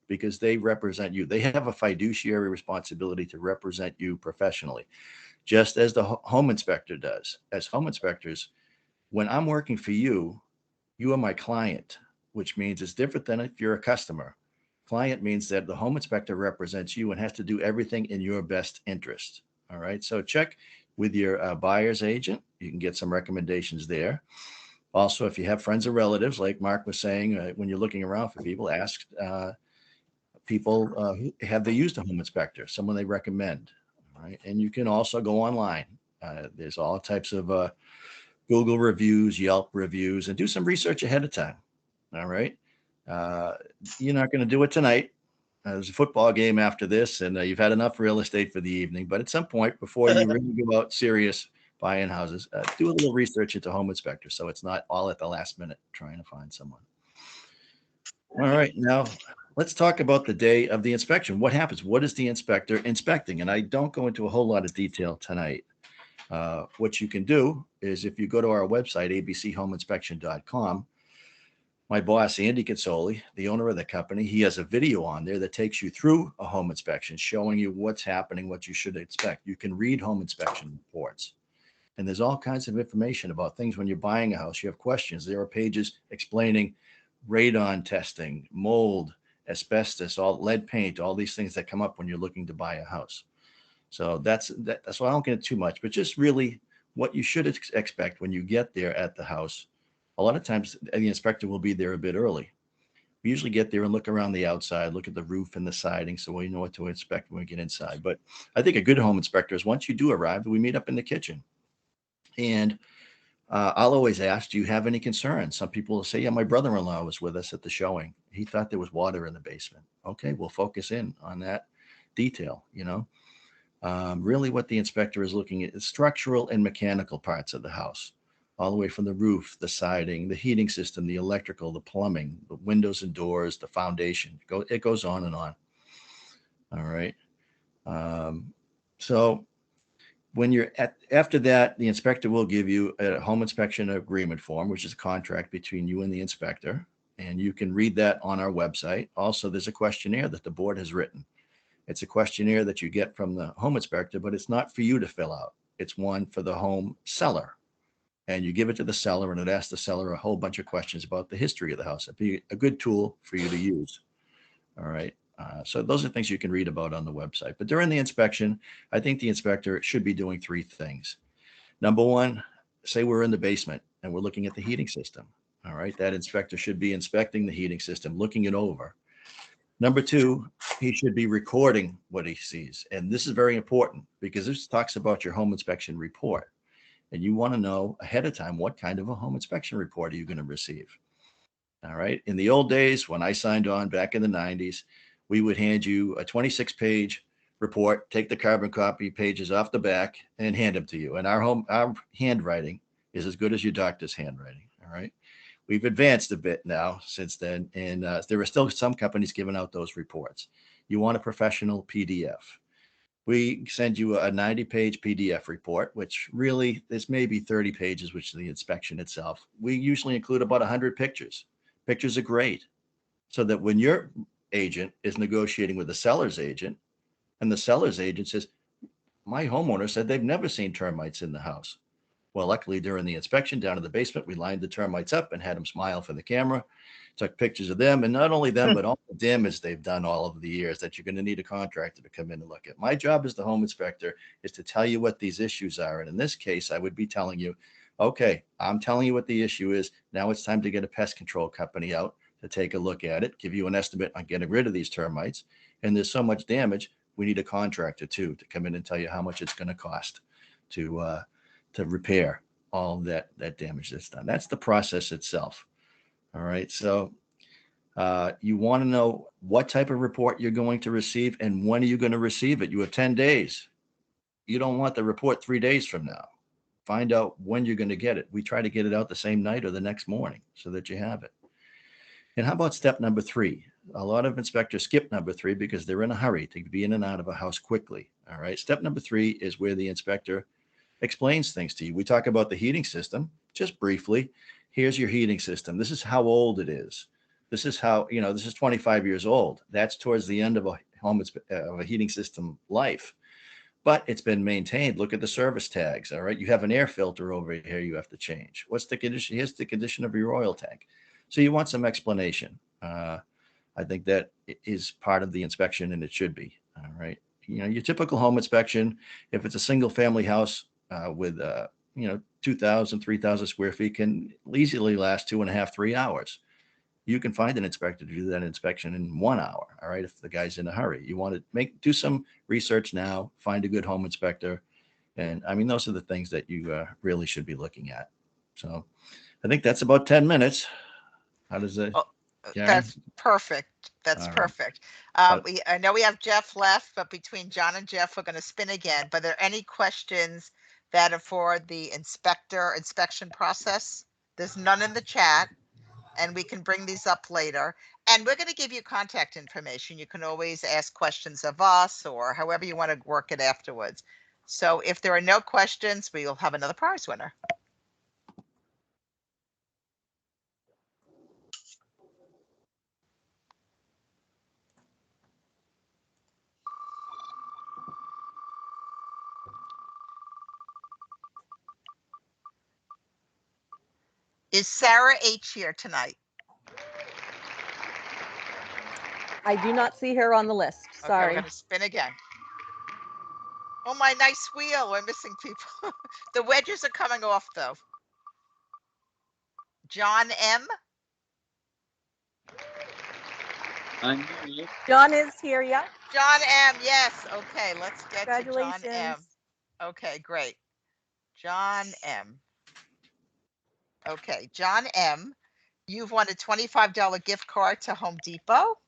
because they represent you. They have a fiduciary responsibility to represent you professionally, just as the home inspector does. As home inspectors, when I'm working for you, you are my client, which means it's different than if you're a customer. Client means that the home inspector represents you and has to do everything in your best interest. All right. So check with your buyer's agent. You can get some recommendations there. Also, if you have friends or relatives, like Mark was saying, when you're looking around for people, ask people who have they used a home inspector, someone they recommend. All right. And you can also go online. There's all types of Google reviews, Yelp reviews, and do some research ahead of time. All right. You're not going to do it tonight. There's a football game after this, and you've had enough real estate for the evening. But at some point, before you really go out serious buying houses, do a little research into home inspectors, so it's not all at the last minute trying to find someone. All right, now let's talk about the day of the inspection. What happens? What is the inspector inspecting? And I don't go into a whole lot of detail tonight. What you can do is, if you go to our website, abchomeinspection.com, my boss, Andy Katsoli, the owner of the company, he has a video on there that takes you through a home inspection, showing you what's happening, what you should expect. You can read home inspection reports. And there's all kinds of information about things when you're buying a house. You have questions. There are pages explaining radon testing, mold, asbestos, all lead paint, all these things that come up when you're looking to buy a house. So that's why I don't get too much, but just really what you should expect when you get there at the house. A lot of times the inspector will be there a bit early. We usually get there and look around the outside, look at the roof and the siding, so we know what to expect when we get inside. But I think a good home inspector is, once you do arrive, we meet up in the kitchen. And I'll always ask, do you have any concerns? Some people will say, yeah, my brother-in-law was with us at the showing. He thought there was water in the basement. Okay, we'll focus in on that detail, Really what the inspector is looking at is structural and mechanical parts of the house, all the way from the roof, the siding, the heating system, the electrical, the plumbing, the windows and doors, the foundation. It goes on and on. All right. So when after that, the inspector will give you a home inspection agreement form, which is a contract between you and the inspector. And you can read that on our website. Also, there's a questionnaire that the board has written. It's a questionnaire that you get from the home inspector, but it's not for you to fill out. It's one for the home seller. And you give it to the seller, and it asks the seller a whole bunch of questions about the history of the house. It'd be a good tool for you to use. All right. So those are things you can read about on the website. But during the inspection, I think the inspector should be doing 3 things. 3 things. Number one, say we're in the basement and we're looking at the heating system. All right, that inspector should be inspecting the heating system, looking it over. Number two, he should be recording what he sees. And this is very important because this talks about your home inspection report. And you want to know ahead of time what kind of a home inspection report are you going to receive. All right. In the old days, when I signed on back in the 90s, we would hand you a 26-page report, take the carbon copy pages off the back, and hand them to you. And our handwriting is as good as your doctor's handwriting. All right. We've advanced a bit now since then, and there are still some companies giving out those reports. You want a professional PDF. We send you a 90-page PDF report, which really is maybe 30 pages, which is the inspection itself. We usually include about 100 pictures. Pictures are great, so that when your agent is negotiating with the seller's agent, and the seller's agent says, my homeowner said they've never seen termites in the house. Well, luckily, during the inspection down in the basement, we lined the termites up and had them smile for the camera, took pictures of them, and not only them, but all the damage they've done all of the years that you're going to need a contractor to come in and look at. My job as the home inspector is to tell you what these issues are. And in this case, I would be telling you, okay, I'm telling you what the issue is. Now it's time to get a pest control company out to take a look at it, give you an estimate on getting rid of these termites. And there's so much damage, we need a contractor too to come in and tell you how much it's going to cost to repair all that damage that's done. That's the process itself. All right. So you want to know what type of report you're going to receive and when are you going to receive it. You have 10 days. You don't want the report 3 days from now. Find out when you're going to get it. We try to get it out the same night or the next morning so that you have it. And how about step number 3? A lot of inspectors skip number 3 because they're in a hurry to be in and out of a house quickly. All right. Step number 3 is where the inspector explains things to you. We talk about the heating system just briefly. Here's your heating system. This is how old it is. This is how, this is 25 years old. That's towards the end of a heating system life, but it's been maintained. Look at the service tags. All right. You have an air filter over here you have to change. What's the condition? Here's the condition of your oil tank. So you want some explanation. I think that is part of the inspection, and it should be. All right. Your typical home inspection, if it's a single family house, with 2,000, 3,000 square feet, can easily last 2.5, 3 hours. You can find an inspector to do that inspection in 1 hour. All right. If the guy's in a hurry, you want to do some research now, find a good home inspector. And I mean, those are the things that you really should be looking at. So I think that's about 10 minutes. How does that? Oh, Karen? that's perfect. That's All right. perfect. I know we have Jeff left, but between John and Jeff, we're going to spin again. But are there any questions that are for the inspection process? There's none in the chat, and we can bring these up later. And we're going to give you contact information. You can always ask questions of us or however you want to work it afterwards. So if there are no questions, we will have another prize winner. Is Sarah H here tonight? I do not see her on the list. Okay, we're Sorry. going to spin again. Oh, my nice wheel. We're missing people. The wedges are coming off, though. John M. I'm here. John is here, yeah. John M. Yes. Okay, let's get to John M. Congratulations. Okay, great. John M. Okay, John M. You've won a $25 gift card to Home Depot,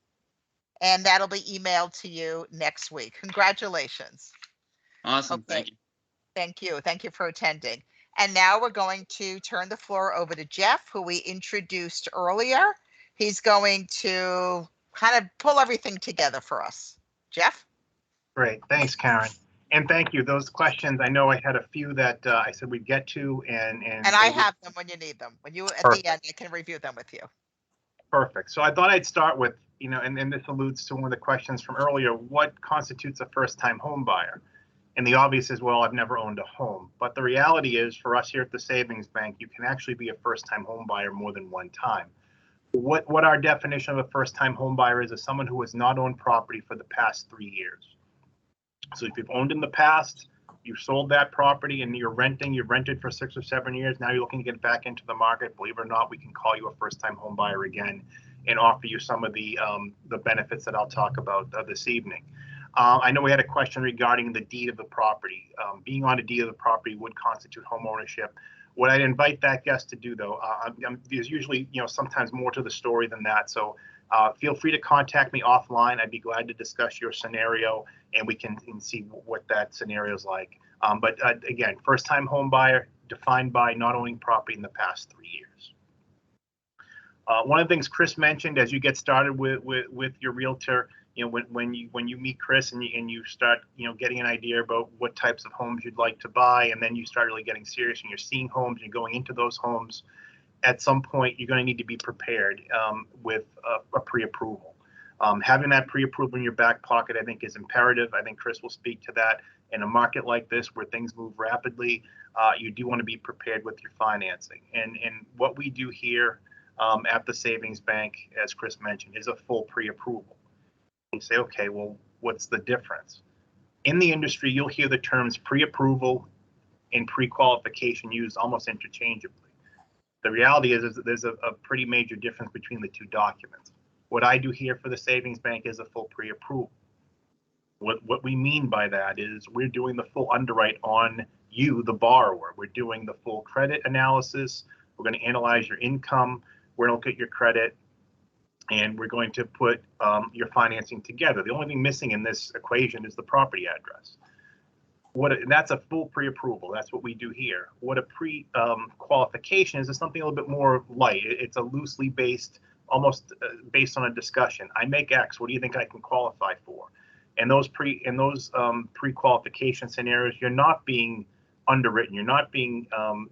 and that'll be emailed to you next week. Congratulations. Awesome. Okay. Thank you. Thank you. Thank you for attending. And now we're going to turn the floor over to Jeff, who we introduced earlier. He's going to kind of pull everything together for us. Jeff? Great. Thanks, Karen. And thank you. Those questions, I know I had a few that I said we'd get to, and I have them when you need them. When you, at Perfect. the end, I can review them with you. Perfect. So I thought I'd start with, and this alludes to one of the questions from earlier, what constitutes a first-time home buyer? And the obvious is, well, I've never owned a home. But the reality is, for us here at the Savings Bank, you can actually be a first-time home buyer more than one time. What our definition of a first-time home buyer is someone who has not owned property for the past 3 years. So if you've owned in the past, You sold that property and you're renting, you've rented for 6 or 7 years. Now you're looking to get back into the market. Believe it or not, we can call you a first-time home buyer again and offer you some of the benefits that I'll talk about this evening. I know we had a question regarding the deed of the property. Being on a deed of the property would constitute home ownership. What I'd invite that guest to do, though, there's usually, sometimes more to the story than that. So feel free to contact me offline. I'd be glad to discuss your scenario, and we can see what that scenario is like. But again, first-time home buyer defined by not owning property in the past 3 years. One of the things Chris mentioned as you get started with your realtor, when you meet Chris and you start getting an idea about what types of homes you'd like to buy, and then you start really getting serious and you're seeing homes and going into those homes, at some point you're going to need to be prepared with a pre-approval. Having that pre-approval in your back pocket, I think, is imperative. I think Chris will speak to that. In a market like this where things move rapidly, you do want to be prepared with your financing. And what we do here at the Savings Bank, as Chris mentioned, is a full pre-approval. You say, okay, well, what's the difference? In the industry, you'll hear the terms pre-approval and pre-qualification used almost interchangeably. The reality is that there's a pretty major difference between the two documents. What I do here for the Savings Bank is a full pre-approval. What we mean by that is we're doing the full underwrite on you, the borrower. We're doing the full credit analysis. We're going to analyze your income. We're going to look at your credit, and we're going to put your financing together. The only thing missing in this equation is the property address. That's a full pre-approval. That's what we do here. What a pre-qualification is something a little bit more light. It's a loosely based, almost based on a discussion. I make X. What do you think I can qualify for? And those pre-qualification scenarios, you're not being underwritten. You're not being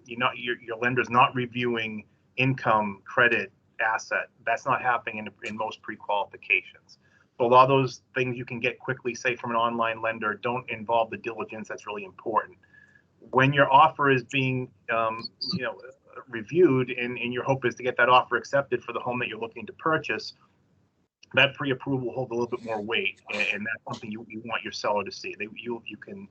your lender's not reviewing income, credit, asset. That's not happening in most pre-qualifications. So a lot of those things you can get quickly, say from an online lender, don't involve the diligence that's really important. When your offer is being reviewed and your hope is to get that offer accepted for the home that you're looking to purchase, that pre-approval will hold a little bit more weight, and that's something you want your seller to see. You can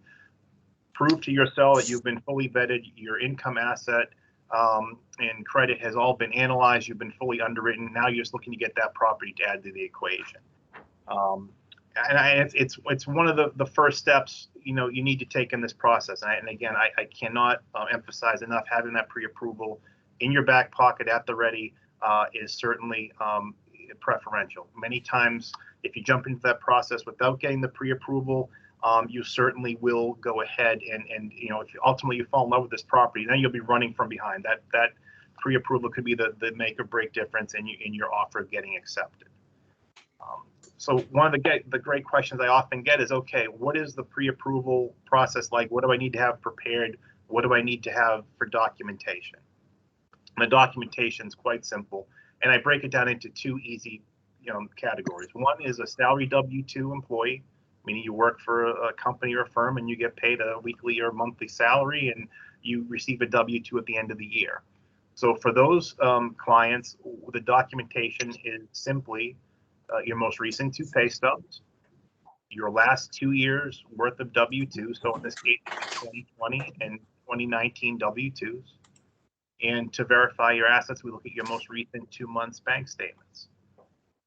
prove to your seller that you've been fully vetted, your income, asset, and credit has all been analyzed, you've been fully underwritten. Now you're just looking to get that property to add to the equation. It's one of the first steps you need to take in this process. And again, I cannot emphasize enough, having that pre-approval in your back pocket at the ready is certainly preferential. Many times, if you jump into that process without getting the pre-approval, you certainly will go ahead and if ultimately you fall in love with this property, then you'll be running from behind. That pre-approval could be the make or break difference in your offer getting accepted. So one of the great questions I often get is, okay, what is the pre-approval process like? What do I need to have prepared? What do I need to have for documentation? And the documentation is quite simple, and I break it down into two easy categories. One is a salary W-2 employee, meaning you work for a company or a firm and you get paid a weekly or monthly salary and you receive a W-2 at the end of the year. So for those clients, the documentation is simply your most recent 2 pay stubs, your last 2 years worth of W-2. So in this case, 2020 and 2019 W-2s. And to verify your assets, we look at your most recent 2 months bank statements.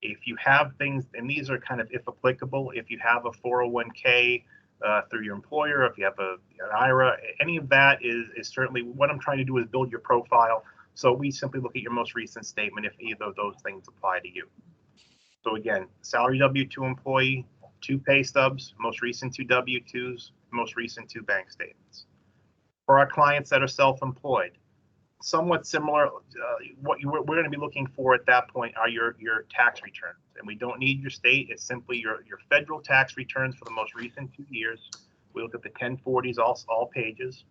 If you have things, and these are kind of if applicable, if you have a 401k through your employer, if you have an IRA, any of that is certainly what I'm trying to do is build your profile. So we simply look at your most recent statement if either of those things apply to you. So again, salary W-2 employee, 2 pay stubs, most recent 2 W-2s, most recent 2 bank statements. For our clients that are self-employed, somewhat similar, we're going to be looking for at that point are your tax returns. And we don't need your state, it's simply your federal tax returns for the most recent 2 years. We look at the 1040s, all pages.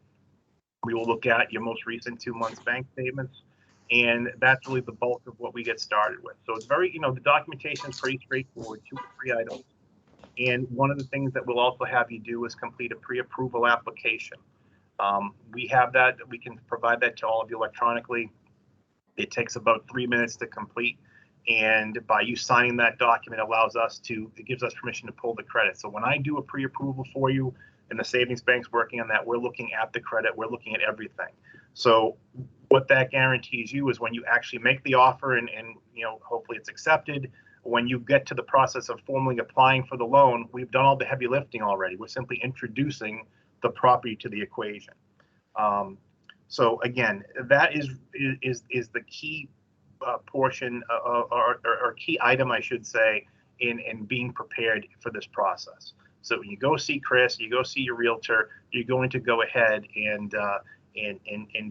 We will look at your most recent 2 months bank statements. And that's really the bulk of what we get started with. So it's very, the documentation is pretty straightforward, 2 or 3 items. And one of the things that we'll also have you do is complete a pre-approval application. We have that, we can provide that to all of you electronically. It takes about 3 minutes to complete. And by you signing that document, it gives us permission to pull the credit. So when I do a pre-approval for you, and the savings bank's working on that. We're looking at the credit. We're looking at everything. So what that guarantees you is when you actually make the offer and hopefully it's accepted, when you get to the process of formally applying for the loan, we've done all the heavy lifting already. We're simply introducing the property to the equation. So again, that is the key portion or key item, I should say, in being prepared for this process. So when you go see Chris, you go see your realtor, you're going to go ahead and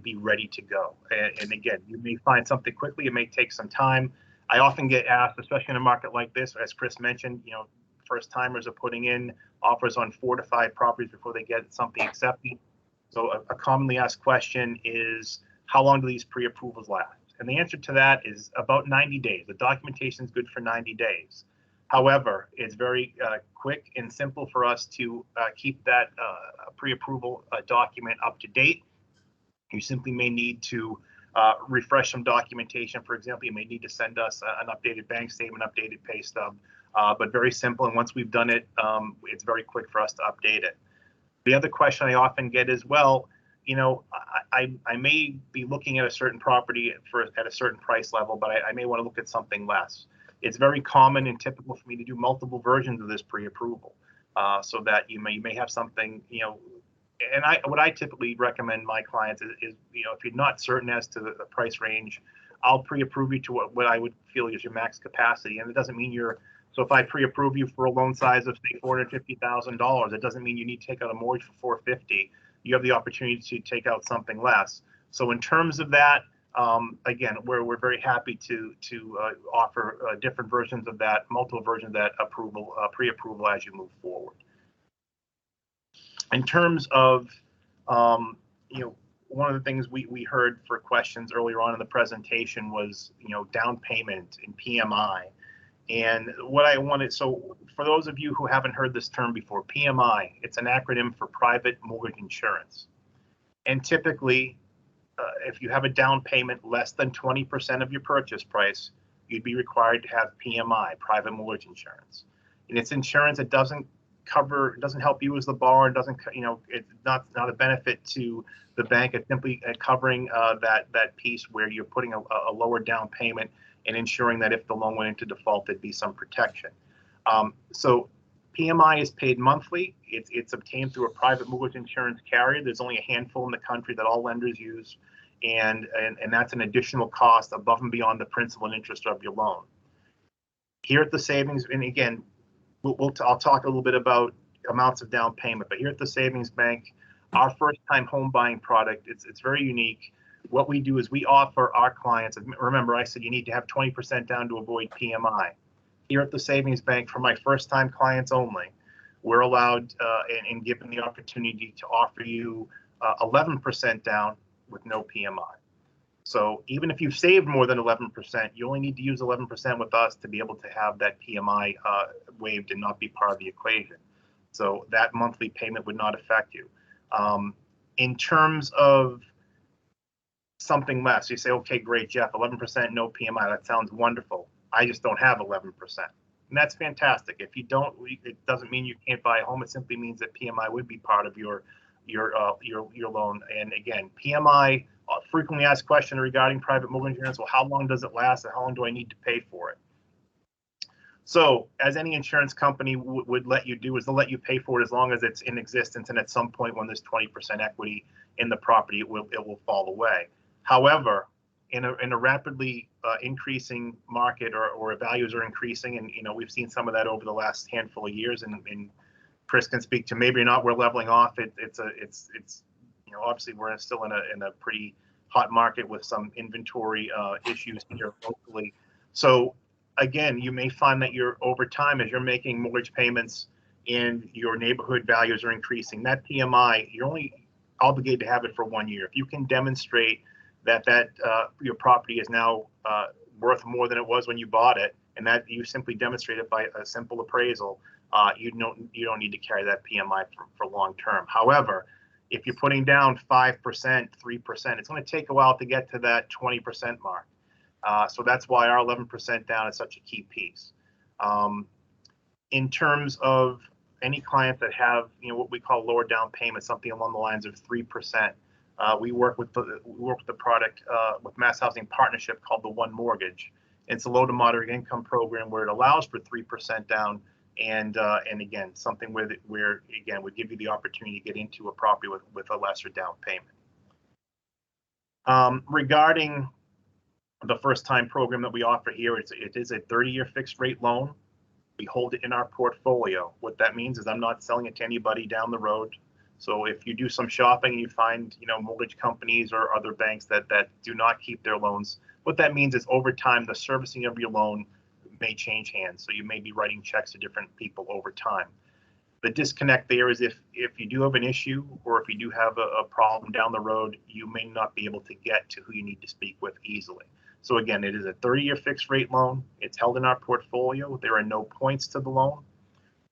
be ready to go. And again, you may find something quickly. It may take some time. I often get asked, especially in a market like this, as Chris mentioned, first timers are putting in offers on 4 to 5 properties before they get something accepted. So a commonly asked question is, how long do these pre-approvals last? And the answer to that is about 90 days. The documentation is good for 90 days. However, it's very quick and simple for us to keep that pre-approval document up to date. You simply may need to refresh some documentation. For example, you may need to send us an updated bank statement, updated pay stub, but very simple. And once we've done it, it's very quick for us to update it. The other question I often get is, well, I may be looking at a certain property at a certain price level, but I may want to look at something less. It's very common and typical for me to do multiple versions of this pre-approval, so that you may have something, and what I typically recommend my clients is if you're not certain as to the price range, I'll pre-approve you to what I would feel is your max capacity. And it doesn't mean so if I pre-approve you for a loan size of say $450,000, it doesn't mean you need to take out a mortgage for $450,000. You have the opportunity to take out something less. So in terms of that, again, we're very happy to offer different versions of that, multiple versions of that pre-approval as you move forward. In terms of, one of the things we heard for questions earlier on in the presentation was, down payment and PMI. And what I wanted, so for those of you who haven't heard this term before, PMI, it's an acronym for private mortgage insurance. And typically, if you have a down payment less than 20% of your purchase price, you'd be required to have PMI, private mortgage insurance. And it's insurance that doesn't help you as the borrower, it's not a benefit to the bank. It's simply covering that piece where you're putting a lower down payment and ensuring that if the loan went into default, there'd be some protection. So PMI is paid monthly. It's obtained through a private mortgage insurance carrier. There's only a handful in the country that all lenders use, and that's an additional cost above and beyond the principal and interest of your loan. Here at the savings, and again, I'll talk a little bit about amounts of down payment, but here at the Savings Bank, our first-time home buying product, it's very unique. What we do is we offer our clients, remember I said you need to have 20% down to avoid PMI. Here at the Savings Bank, for my first-time clients only, we're allowed and given the opportunity to offer you 11% down with no PMI. So even if you've saved more than 11%, you only need to use 11% with us to be able to have that PMI waived and not be part of the equation. So that monthly payment would not affect you. In terms of something less, you say, okay, great, Jeff, 11%, no PMI. That sounds wonderful. I just don't have 11%. And that's fantastic. If you don't, it doesn't mean you can't buy a home. It simply means that PMI would be part of your loan. And again, PMI, frequently asked question regarding private mortgage insurance. Well, how long does it last and how long do I need to pay for it? So as any insurance company would let you do is they'll let you pay for it as long as it's in existence. And at some point when there's 20% equity in the property, it will fall away. However, in a rapidly increasing market or values are increasing, and we've seen some of that over the last handful of years, and Chris can speak to maybe not we're leveling off. It's obviously we're still in a pretty hot market with some inventory issues here locally. So again, you may find that over time, as you're making mortgage payments and your neighborhood values are increasing, that PMI, you're only obligated to have it for 1 year. If you can demonstrate that your property is now worth more than it was when you bought it, and that you simply demonstrate it by a simple appraisal, you don't need to carry that PMI for long term. However, if you're putting down 5%, 3%, it's going to take a while to get to that 20% mark. So that's why our 11% down is such a key piece. In terms of any clients that have, what we call lower down payment, something along the lines of 3%, we work with the product with Mass Housing Partnership called the One Mortgage. It's a low to moderate income program where it allows for 3% down, and again, something where again would give you the opportunity to get into a property with a lesser down payment. Regarding the first time program that we offer here, it is a 30-year fixed rate loan. We hold it in our portfolio. What that means is I'm not selling it to anybody down the road. So if you do some shopping and you find, mortgage companies or other banks that do not keep their loans, what that means is over time, the servicing of your loan may change hands. So you may be writing checks to different people over time. The disconnect there is if you do have an issue or if you do have a problem down the road, you may not be able to get to who you need to speak with easily. So again, it is a 30-year fixed rate loan. It's held in our portfolio. There are no points to the loan.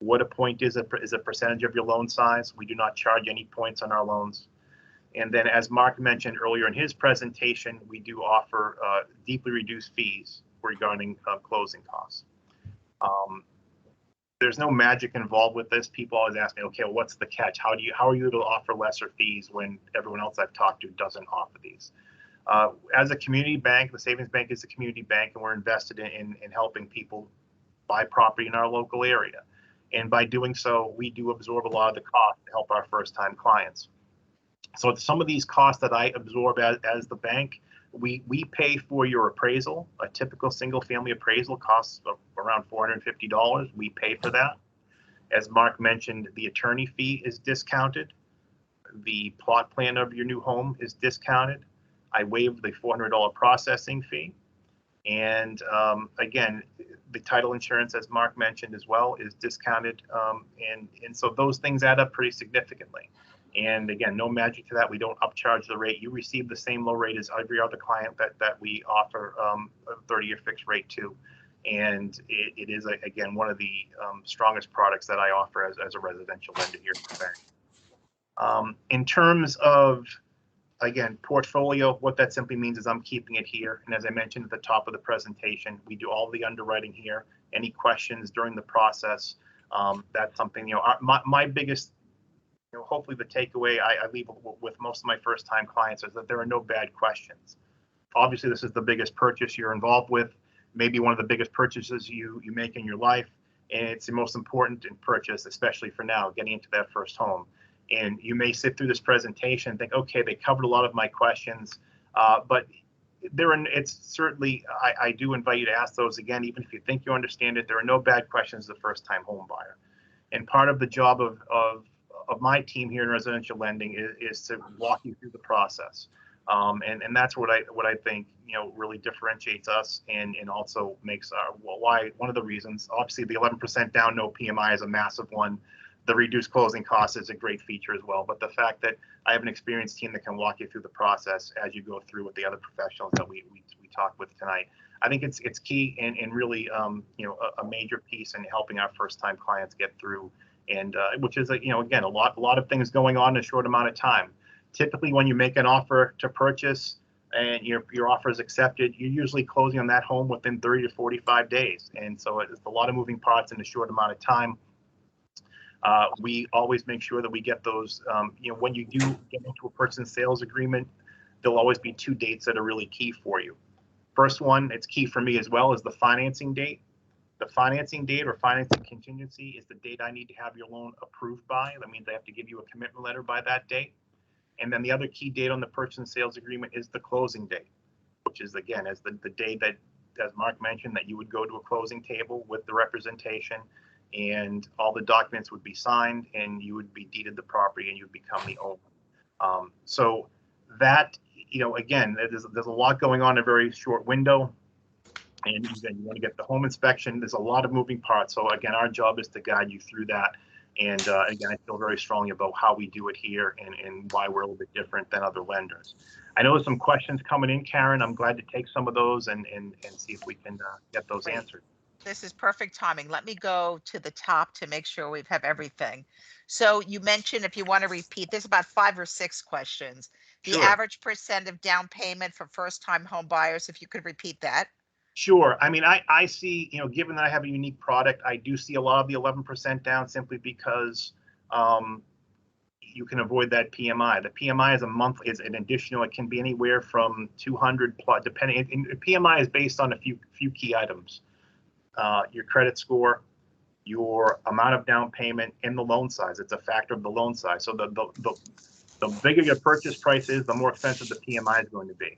What a point is a percentage of your loan size. We do not charge any points on our loans. And then, as Mark mentioned earlier in his presentation, we do offer deeply reduced fees regarding closing costs. There's no magic involved with this. People always ask me, okay, well, what's the catch? How are you able to offer lesser fees when everyone else I've talked to doesn't offer these? As a community bank, the Savings Bank is a community bank, and we're invested in helping people buy property in our local area. And by doing so, we do absorb a lot of the cost to help our first-time clients. So some of these costs that I absorb as the bank, we pay for your appraisal. A typical single-family appraisal costs around $450. We pay for that. As Mark mentioned, the attorney fee is discounted. The plot plan of your new home is discounted. I waived the $400 processing fee. And again, the title insurance, as Mark mentioned as well, is discounted. And so those things add up pretty significantly. And again, no magic to that. We don't upcharge the rate. You receive the same low rate as every other client that we offer a 30-year fixed rate to. And it is, again, one of the strongest products that I offer as a residential lender here at the bank. In terms of, again, portfolio, what that simply means is I'm keeping it here. And as I mentioned at the top of the presentation, we do all the underwriting here. Any questions during the process, that's something, my biggest, hopefully the takeaway I leave with most of my first time clients is that there are no bad questions. Obviously, this is the biggest purchase you're involved with, maybe one of the biggest purchases you make in your life. And it's the most important purchase, especially for now, getting into that first home. And you may sit through this presentation and think, okay, they covered a lot of my questions, but it's certainly, I do invite you to ask those again, even if you think you understand it. There are no bad questions as a first-time home buyer. And part of the job of my team here in residential lending is to walk you through the process. And that's what I think, really differentiates us and also makes why one of the reasons, obviously the 11% down, no PMI is a massive one. The reduced closing costs is a great feature as well. But the fact that I have an experienced team that can walk you through the process as you go through with the other professionals that we talked with tonight, I think it's key and really, a major piece in helping our first time clients get through. And which is, again, a lot of things going on in a short amount of time. Typically, when you make an offer to purchase and your offer is accepted, you're usually closing on that home within 30 to 45 days. And so it's a lot of moving parts in a short amount of time. We always make sure that we get those, when you do get into a purchase and sales agreement, there'll always be two dates that are really key for you. First one, it's key for me as well, is the financing date. The financing date or financing contingency is the date I need to have your loan approved by. That means I have to give you a commitment letter by that date. And then the other key date on the purchase and sales agreement is the closing date, which is, again, as the day that, as Mark mentioned, that you would go to a closing table with the representation and all the documents would be signed and you would be deeded the property and you'd become the owner. So that, again, there's a lot going on in a very short window. And then you want to get the home inspection. There's a lot of moving parts. So again, our job is to guide you through that. And again, I feel very strongly about how we do it here and why we're a little bit different than other lenders. I know there's some questions coming in, Karen. I'm glad to take some of those and see if we can get those Great. answered. This is perfect timing. Let me go to the top to make sure we have everything. So you mentioned, if you want to repeat, there's about 5 or 6 questions. The Sure. average percent of down payment for first time home buyers, if you could repeat that. Sure. I mean, I see, given that I have a unique product, I do see a lot of the 11% down simply because you can avoid that PMI. The PMI is a month, is an additional, it can be anywhere from 200 plus, depending. And PMI is based on a few key items. Your credit score, your amount of down payment, and the loan size. It's a factor of the loan size. So the bigger your purchase price is, the more expensive the PMI is going to be.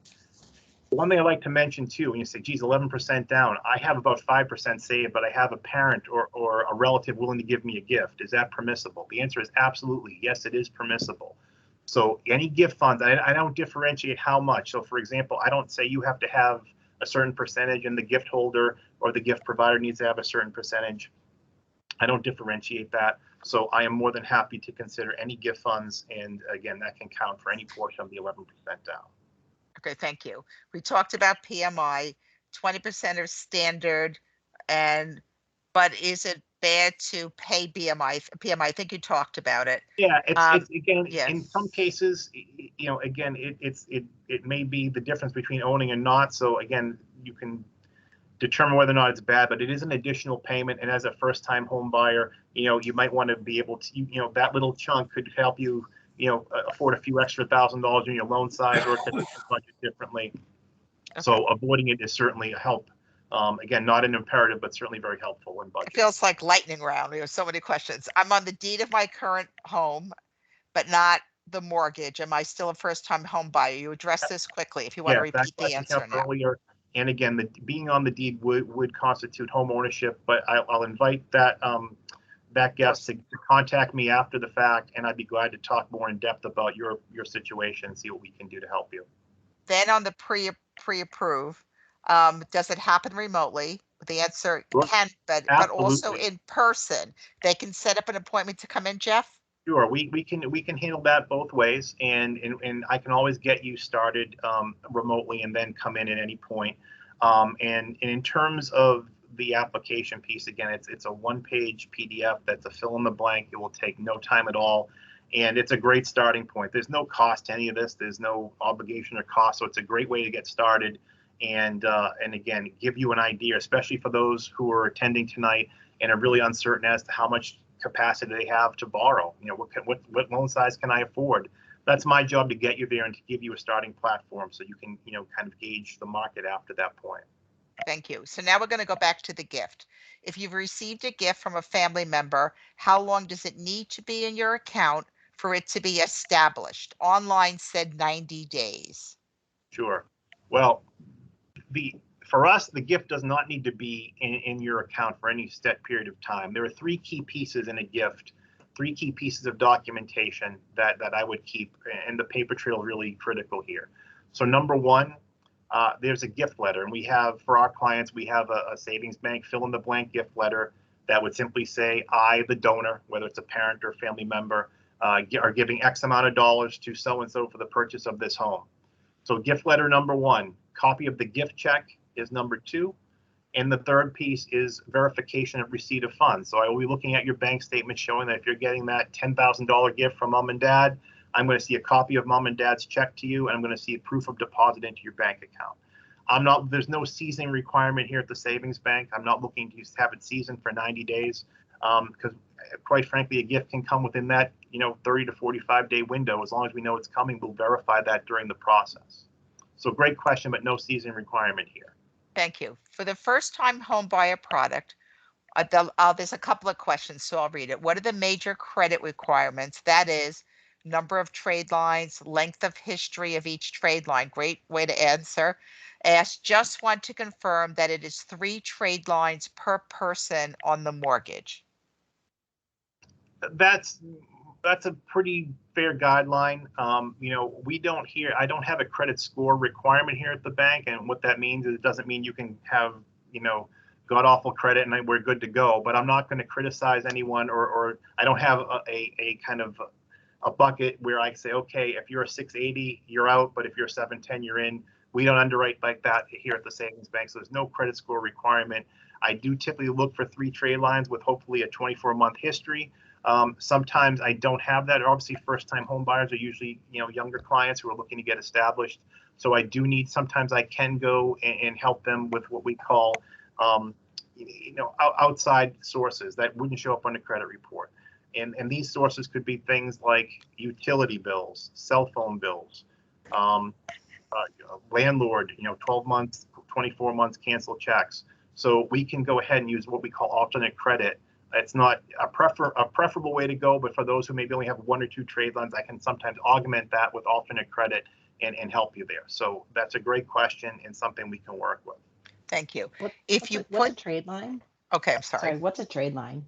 One thing I like to mention too, when you say, geez, 11% down, I have about 5% saved, but I have a parent or a relative willing to give me a gift. Is that permissible? The answer is absolutely. Yes, it is permissible. So any gift funds, I don't differentiate how much. So for example, I don't say you have to have a certain percentage and the gift holder or the gift provider needs to have a certain percentage. I don't differentiate that. So I am more than happy to consider any gift funds. And again, that can count for any portion of the 11% down. Okay, thank you. We talked about PMI, 20% of standard, but is it bad to pay PMI? I think you talked about it. Yeah, it's again, yeah. in some cases, again, it may be the difference between owning and not. So again, you can determine whether or not it's bad, but it is an additional payment. And as a first-time home buyer, you might want to be able to, that little chunk could help you, afford a few extra $1,000 in your loan size, or to budget differently. Okay. So avoiding it is certainly a help. Again, not an imperative, but certainly very helpful in budget. It feels like lightning round. We have so many questions. I'm on the deed of my current home, but not the mortgage. Am I still a first-time home buyer? You address this quickly if you want to repeat the answer now. Earlier. And again, being on the deed would constitute home ownership, but I'll invite that guest to contact me after the fact, and I'd be glad to talk more in depth about your situation and see what we can do to help you. Then on the pre-approve, does it happen remotely? The answer can, but also in person. They can set up an appointment to come in, Jeff? Sure, we can handle that both ways, and I can always get you started remotely and then come in at any point. And in terms of the application piece, again, it's a one-page PDF that's a fill in the blank. It will take no time at all, and it's a great starting point. There's no cost to any of this. There's no obligation or cost, so it's a great way to get started. And again, give you an idea, especially for those who are attending tonight and are really uncertain as to how much capacity they have to borrow. What loan size can I afford? That's my job, to get you there and to give you a starting platform so you can kind of gauge the market after that point. Thank you. So now we're going to go back to the gift. If you've received a gift from a family member, how long does it need to be in your account for it to be established? Online said 90 days. Sure. Well, for us, the gift does not need to be in your account for any set period of time. There are three key pieces in a gift, three key pieces of documentation that I would keep, and the paper trail is really critical here. So number one, there's a gift letter, and we have, for our clients, we have a savings bank fill in the blank gift letter that would simply say, I, the donor, whether it's a parent or family member, are giving X amount of dollars to so-and-so for the purchase of this home. So gift letter number one. Copy of the gift check is number two. And the third piece is verification of receipt of funds. So I will be looking at your bank statement showing that if you're getting that $10,000 gift from mom and dad, I'm going to see a copy of mom and dad's check to you, and I'm going to see a proof of deposit into your bank account. There's no seasoning requirement here at the savings bank. I'm not looking to have it seasoned for 90 days because quite frankly, a gift can come within that 30 to 45 day window. As long as we know it's coming, we'll verify that during the process. So great question, but no seasoning requirement here. Thank you. For the first-time home buyer product, there's a couple of questions, so I'll read it. What are the major credit requirements? That is, number of trade lines, length of history of each trade line. Great way to answer. Just want to confirm that it is 3 trade lines per person on the mortgage. That's a pretty fair guideline. I don't have a credit score requirement here at the bank, and what that means is it doesn't mean you can have god awful credit and we're good to go. But I'm not going to criticize anyone, or I don't have a kind of a bucket where I say, okay, if you're a 680, you're out, but if you're 710, you're in. We don't underwrite like that here at the savings bank, so there's no credit score requirement. I do typically look for 3 trade lines with hopefully a 24-month history. Sometimes I don't have that. Obviously, first-time home buyers are usually younger clients who are looking to get established. So I do need, sometimes I can go and help them with what we call, outside sources that wouldn't show up on the credit report. And these sources could be things like utility bills, cell phone bills, landlord, 12 months, 24 months cancel checks. So we can go ahead and use what we call alternate credit. It's not a preferable way to go, but for those who maybe only have 1 or 2 trade lines, I can sometimes augment that with alternate credit and help you there. So that's a great question and something we can work with. Thank you. What's a trade line? Okay, I'm sorry. What's a trade line?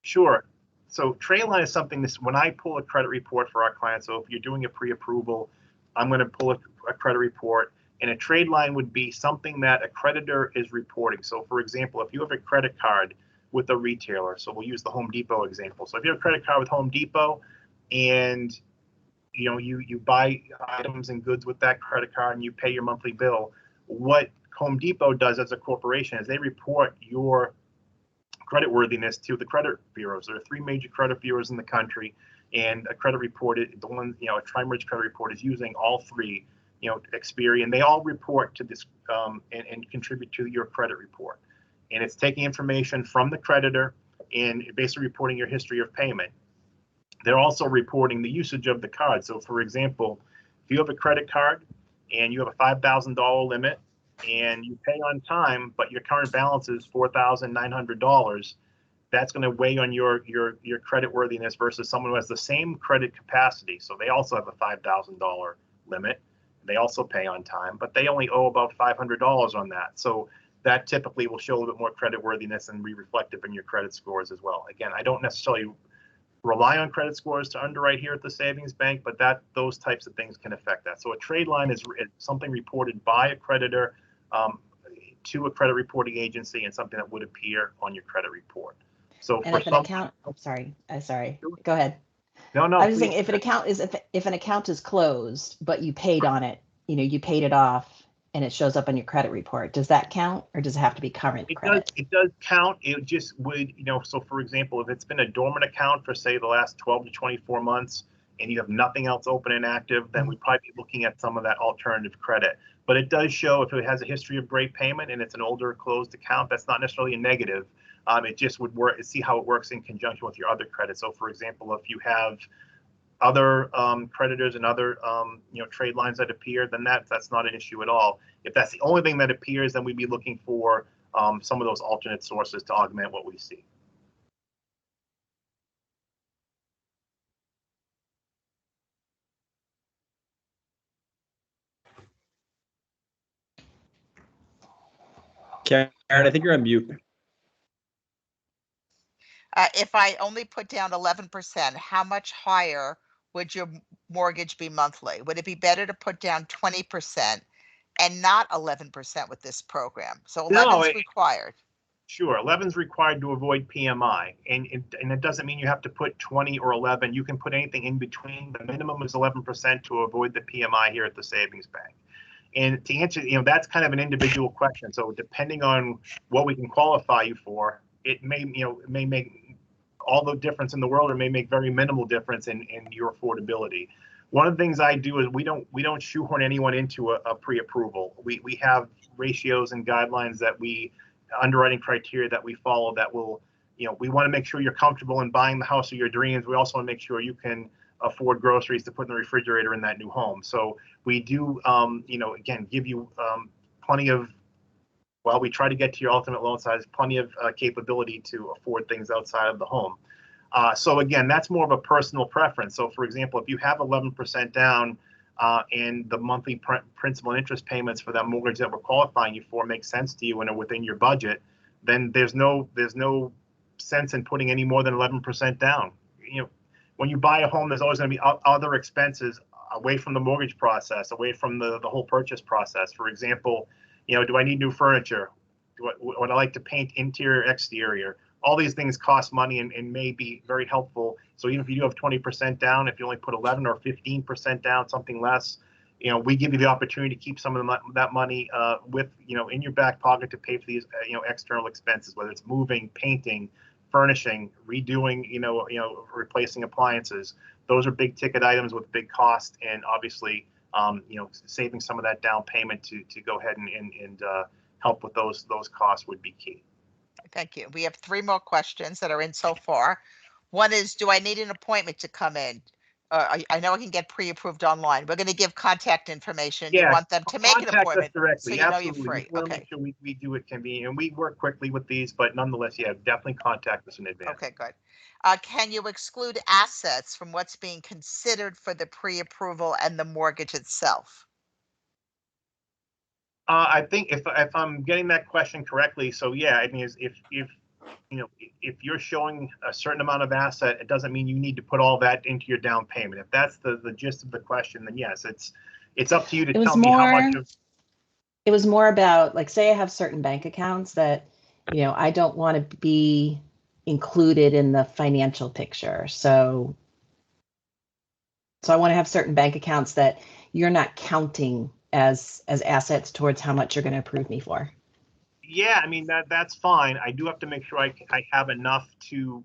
Sure. So trade line is something this, when I pull a credit report for our clients, so if you're doing a pre-approval, I'm going to pull a credit report, and a trade line would be something that a creditor is reporting. So for example, if you have a credit card with a retailer, so we'll use the Home Depot example. So if you have a credit card with Home Depot and you buy items and goods with that credit card and you pay your monthly bill, what Home Depot does as a corporation is they report your creditworthiness to the credit bureaus. There are 3 major credit bureaus in the country, and a credit report, the one, a tri-merge credit report is using all 3, Experian. They all report to this and contribute to your credit report. And it's taking information from the creditor and basically reporting your history of payment. They're also reporting the usage of the card. So for example, if you have a credit card and you have a $5,000 limit and you pay on time, but your current balance is $4,900, that's going to weigh on your credit worthiness versus someone who has the same credit capacity. So they also have a $5,000 limit. They also pay on time, but they only owe about $500 on that. So that typically will show a little bit more credit worthiness and be reflective in your credit scores as well. Again, I don't necessarily rely on credit scores to underwrite here at the savings bank, but those types of things can affect that. So a trade line is something reported by a creditor to a credit reporting agency and something that would appear on your credit report. So And for if an account, sorry, go ahead. No, I was saying if an account is closed, but you paid on it, you paid it off and it shows up on your credit report, does that count or does it have to be current credit? It does count. It just would, so for example, if it's been a dormant account for say the last 12 to 24 months and you have nothing else open and active, then we'd probably be looking at some of that alternative credit. But it does show if it has a history of great payment and it's an older closed account, that's not necessarily a negative. It just would work, see how it works in conjunction with your other credit. So for example, if you have other creditors and other trade lines that appear, then that's not an issue at all. If that's the only thing that appears, then we'd be looking for some of those alternate sources to augment what we see. Karen, I think you're on mute. If I only put down 11%, how much higher would your mortgage be monthly? Would it be better to put down 20% and not 11% with this program? So 11 is required. Sure, 11 is required to avoid PMI, and it doesn't mean you have to put 20 or 11. You can put anything in between. The minimum is 11% to avoid the PMI here at the savings bank. And to answer, that's kind of an individual question. So depending on what we can qualify you for, it may, it may make all the difference in the world, or may make very minimal difference in your affordability. One of the things I do is we don't shoehorn anyone into a pre-approval. We have ratios and guidelines that underwriting criteria that we follow that will, we want to make sure you're comfortable in buying the house of your dreams. We also want to make sure you can afford groceries to put in the refrigerator in that new home. So we do, again, give you plenty of, while we try to get to your ultimate loan size, plenty of capability to afford things outside of the home. So again, that's more of a personal preference. So for example, if you have 11% down and the monthly principal and interest payments for that mortgage that we're qualifying you for make sense to you and are within your budget, then there's no sense in putting any more than 11% down. When you buy a home, there's always going to be other expenses away from the mortgage process, away from the whole purchase process. For example, do I need new furniture? Would I like to paint interior, exterior? All these things cost money and may be very helpful. So even if you do have 20% down, if you only put 11 or 15% down, something less, we give you the opportunity to keep some of that money with, in your back pocket to pay for these, external expenses, whether it's moving, painting, furnishing, redoing, replacing appliances. Those are big ticket items with big cost, and obviously saving some of that down payment to go ahead and help with those costs would be key. Thank you. We have three more questions that are in so far. One is, do I need an appointment to come in? I know I can get pre-approved online. We're going to give contact information. You Yeah, want them to make an contact us appointment so directly. you know you're Absolutely. We free. want to Okay. make sure we do it convenient, and we work quickly with these, but nonetheless, yeah, definitely contact us in advance. Okay, good. Can you exclude assets from what's being considered for the pre-approval and the mortgage itself? I think if I'm getting that question correctly, so yeah, I mean, if you're showing a certain amount of asset, it doesn't mean you need to put all that into your down payment. If that's the gist of the question, then yes, it's up to you to It was tell me how much more- of. It was more about, like, say I have certain bank accounts that, I don't want to be included in the financial picture. So I want to have certain bank accounts that you're not counting as assets towards how much you're going to approve me for. Yeah, I mean, that's fine. I do have to make sure I have enough to,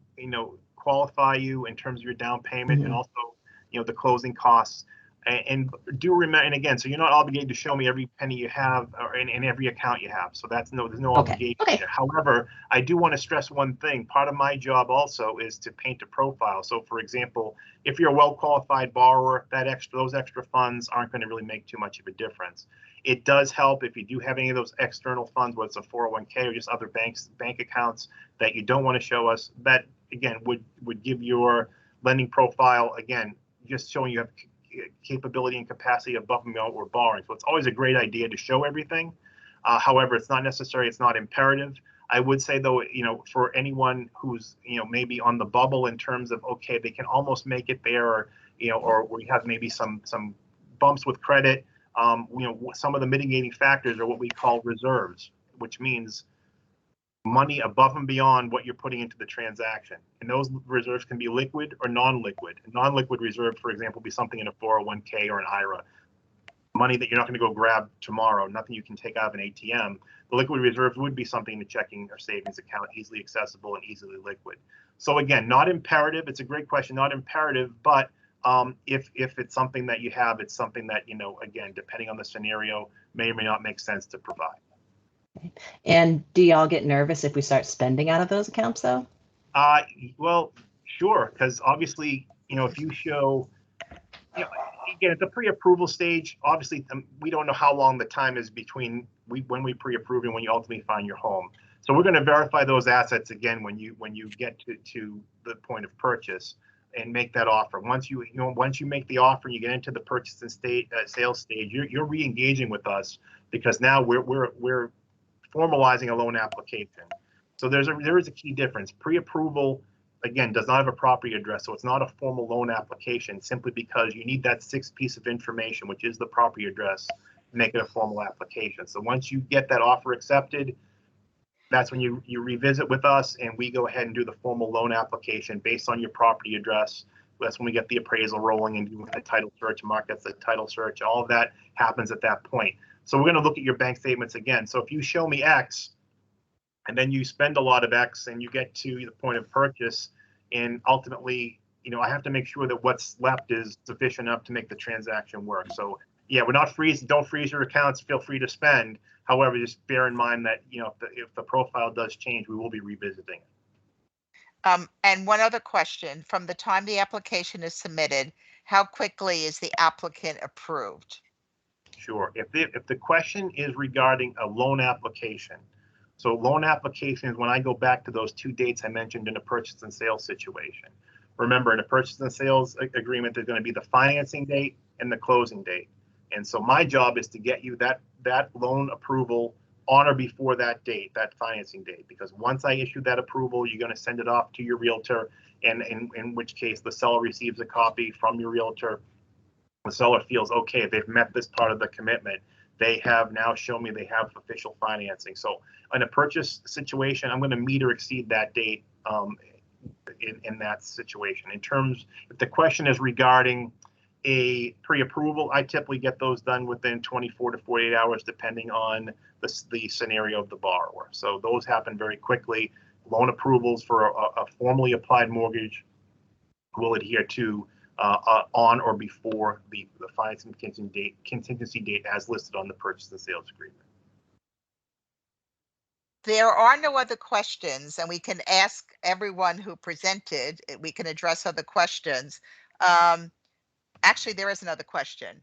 qualify you in terms of your down payment and also, the closing costs. And do remember, and again, so you're not obligated to show me every penny you have or in every account you have. So there's no Okay. obligation Okay. there. However, I do want to stress one thing. Part of my job also is to paint a profile. So for example, if you're a well-qualified borrower, those extra funds aren't going to really make too much of a difference. It does help if you do have any of those external funds, whether it's a 401k or just other bank accounts that you don't want to show us. That again would give your lending profile, again, just showing you have capability and capacity above and beyond what we're borrowing. So it's always a great idea to show everything. However, it's not necessary. It's not imperative. I would say though, for anyone who's, maybe on the bubble in terms of, okay, they can almost make it there, or we have maybe some bumps with credit. Some of the mitigating factors are what we call reserves, which means money above and beyond what you're putting into the transaction. And those reserves can be liquid or non-liquid. A non-liquid reserve, for example, would be something in a 401k or an IRA. Money that you're not going to go grab tomorrow, nothing you can take out of an ATM. The liquid reserves would be something in a checking or savings account, easily accessible and easily liquid. So again, not imperative. It's a great question, not imperative, but if it's something that you have, it's something that, again, depending on the scenario, may or may not make sense to provide. And do y'all get nervous if we start spending out of those accounts though? Well, sure, because obviously, if you show, again, at the pre-approval stage, obviously, we don't know how long the time is between when we pre-approve and when you ultimately find your home. So we're going to verify those assets again when you get to the point of purchase and make that offer. Once you make the offer and you get into the purchase and sales stage, you're re-engaging with us because now we're formalizing a loan application. So there is a key difference. Pre-approval, again, does not have a property address, so it's not a formal loan application simply because you need that sixth piece of information, which is the property address, to make it a formal application. So once you get that offer accepted, that's when you revisit with us and we go ahead and do the formal loan application based on your property address. That's when we get the appraisal rolling and do the title search, mark that's the title search. All of that happens at that point. So we're going to look at your bank statements again. So if you show me X and then you spend a lot of X and you get to the point of purchase and ultimately, I have to make sure that what's left is sufficient enough to make the transaction work. So yeah, we're not don't freeze your accounts. Feel free to spend. However, just bear in mind that, if the profile does change, we will be revisiting it. And one other question, from the time the application is submitted, how quickly is the applicant approved? Sure. If the question is regarding a loan application, so loan application is when I go back to those two dates I mentioned in a purchase and sales situation. Remember, in a purchase and sales agreement, there's going to be the financing date and the closing date. And so my job is to get you that loan approval on or before that date, that financing date, because once I issue that approval, you're going to send it off to your realtor, and in which case the seller receives a copy from your realtor. The seller feels, okay, they've met this part of the commitment. They have now shown me they have official financing. So in a purchase situation, I'm going to meet or exceed that date in that situation. In terms, if the question is regarding a pre-approval, I typically get those done within 24 to 48 hours, depending on the scenario of the borrower. So those happen very quickly. Loan approvals for a formally applied mortgage will adhere to on or before the financing contingency date as listed on the purchase and sales agreement. There are no other questions, and we can ask everyone who presented. We can address other questions. Actually, there is another question.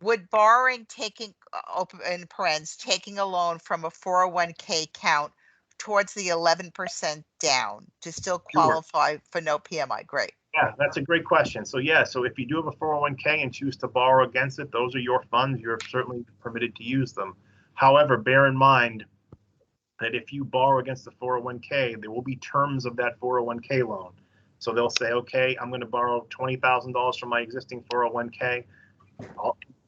Would borrowing, taking open in parens, taking a loan from a 401k count towards the 11% down to still qualify for no PMI? Great. Yeah, that's a great question. So yeah, so if you do have a 401k and choose to borrow against it, those are your funds. You're certainly permitted to use them. However, bear in mind that if you borrow against the 401k, there will be terms of that 401k loan. So they'll say, okay, I'm going to borrow $20,000 from my existing 401k.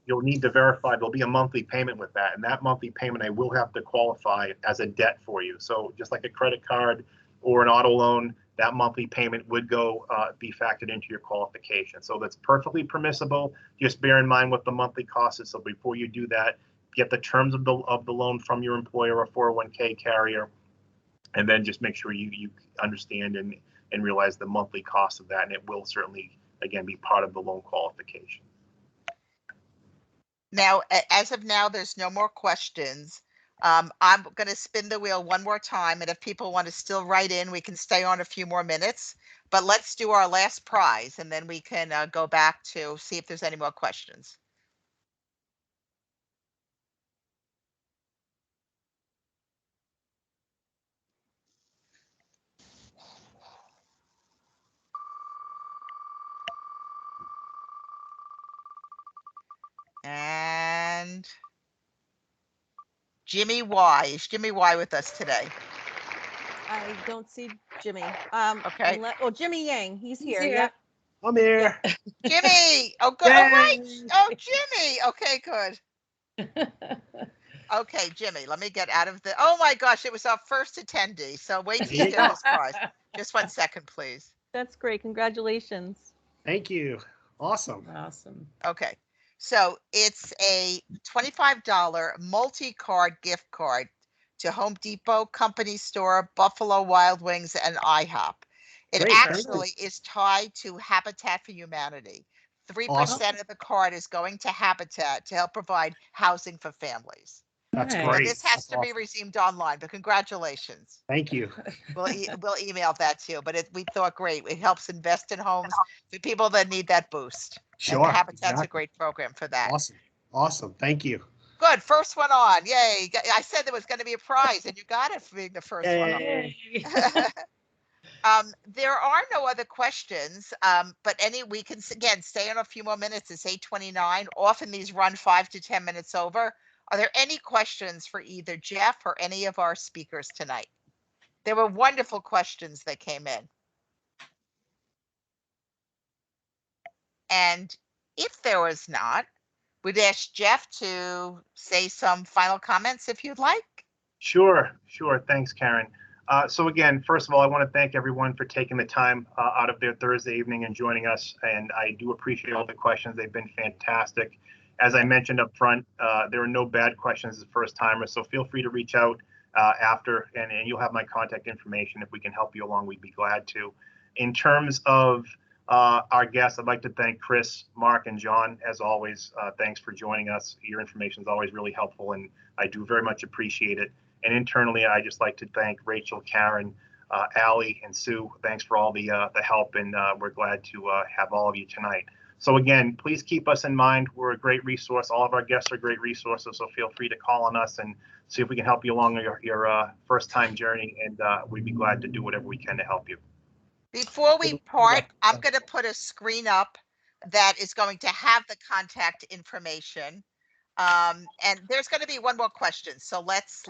You'll need to verify there'll be a monthly payment with that. And that monthly payment, I will have to qualify as a debt for you. So just like a credit card or an auto loan, that monthly payment would go be factored into your qualification. So that's perfectly permissible. Just bear in mind what the monthly cost is. So before you do that, get the terms of the loan from your employer or 401k carrier, and then just make sure you understand and realize the monthly cost of that. And it will certainly, again, be part of the loan qualification. Now, as of now, there's no more questions. I'm going to spin the wheel one more time, and if people want to still write in, we can stay on a few more minutes. But let's do our last prize, and then we can go back to see if there's any more questions. And Jimmy Y. Is Jimmy Y with us today? I don't see Jimmy. Okay. Jimmy Yang, he's here. Yeah. I'm here. Jimmy. Oh, good. All right. Oh, Jimmy. Okay, good. Okay, Jimmy, let me get out of the, oh my gosh, it was our first attendee. So wait till you get this prize. Just 1 second, please. That's great. Congratulations. Thank you. Awesome. Awesome. Okay. So it's a $25 multi-card gift card to Home Depot, Company Store, Buffalo Wild Wings, and IHOP. It Great, very actually is tied to Habitat for Humanity. 3% Awesome. of the card is going to Habitat to help provide housing for families. That's Nice. And great. this has That's to be awesome. redeemed online, but congratulations. Thank you. We'll email that to you, but we thought great. It helps invest in homes for people that need that boost. Sure. And Habitat's a exactly. great program for that. Awesome. Awesome. Thank you. Good, first one on. Yay. I said there was going to be a prize, and you got it for being the first one on. Yay. There are no other questions, but we can again stay on a few more minutes. It's 8:29. Often these run 5 to 10 minutes over. Are there any questions for either Jeff or any of our speakers tonight? There were wonderful questions that came in. And if there was not, we'd ask Jeff to say some final comments if you'd like. Sure. Thanks, Karen. So again, first of all, I want to thank everyone for taking the time out of their Thursday evening and joining us. And I do appreciate all the questions. They've been fantastic. As I mentioned up front, there are no bad questions as first timers. So feel free to reach out after, and you'll have my contact information. If we can help you along, we'd be glad to. In terms of our guests, I'd like to thank Chris, Mark, and John, as always. Thanks for joining us. Your information is always really helpful, and I do very much appreciate it. And internally, I just like to thank Rachel, Karen, Allie, and Sue. Thanks for all the help, and we're glad to have all of you tonight. So again, please keep us in mind. We're a great resource. All of our guests are great resources, so feel free to call on us and see if we can help you along your first-time journey, and we'd be glad to do whatever we can to help you. Before we part, I'm going to put a screen up that is going to have the contact information. And there's going to be one more question, so let's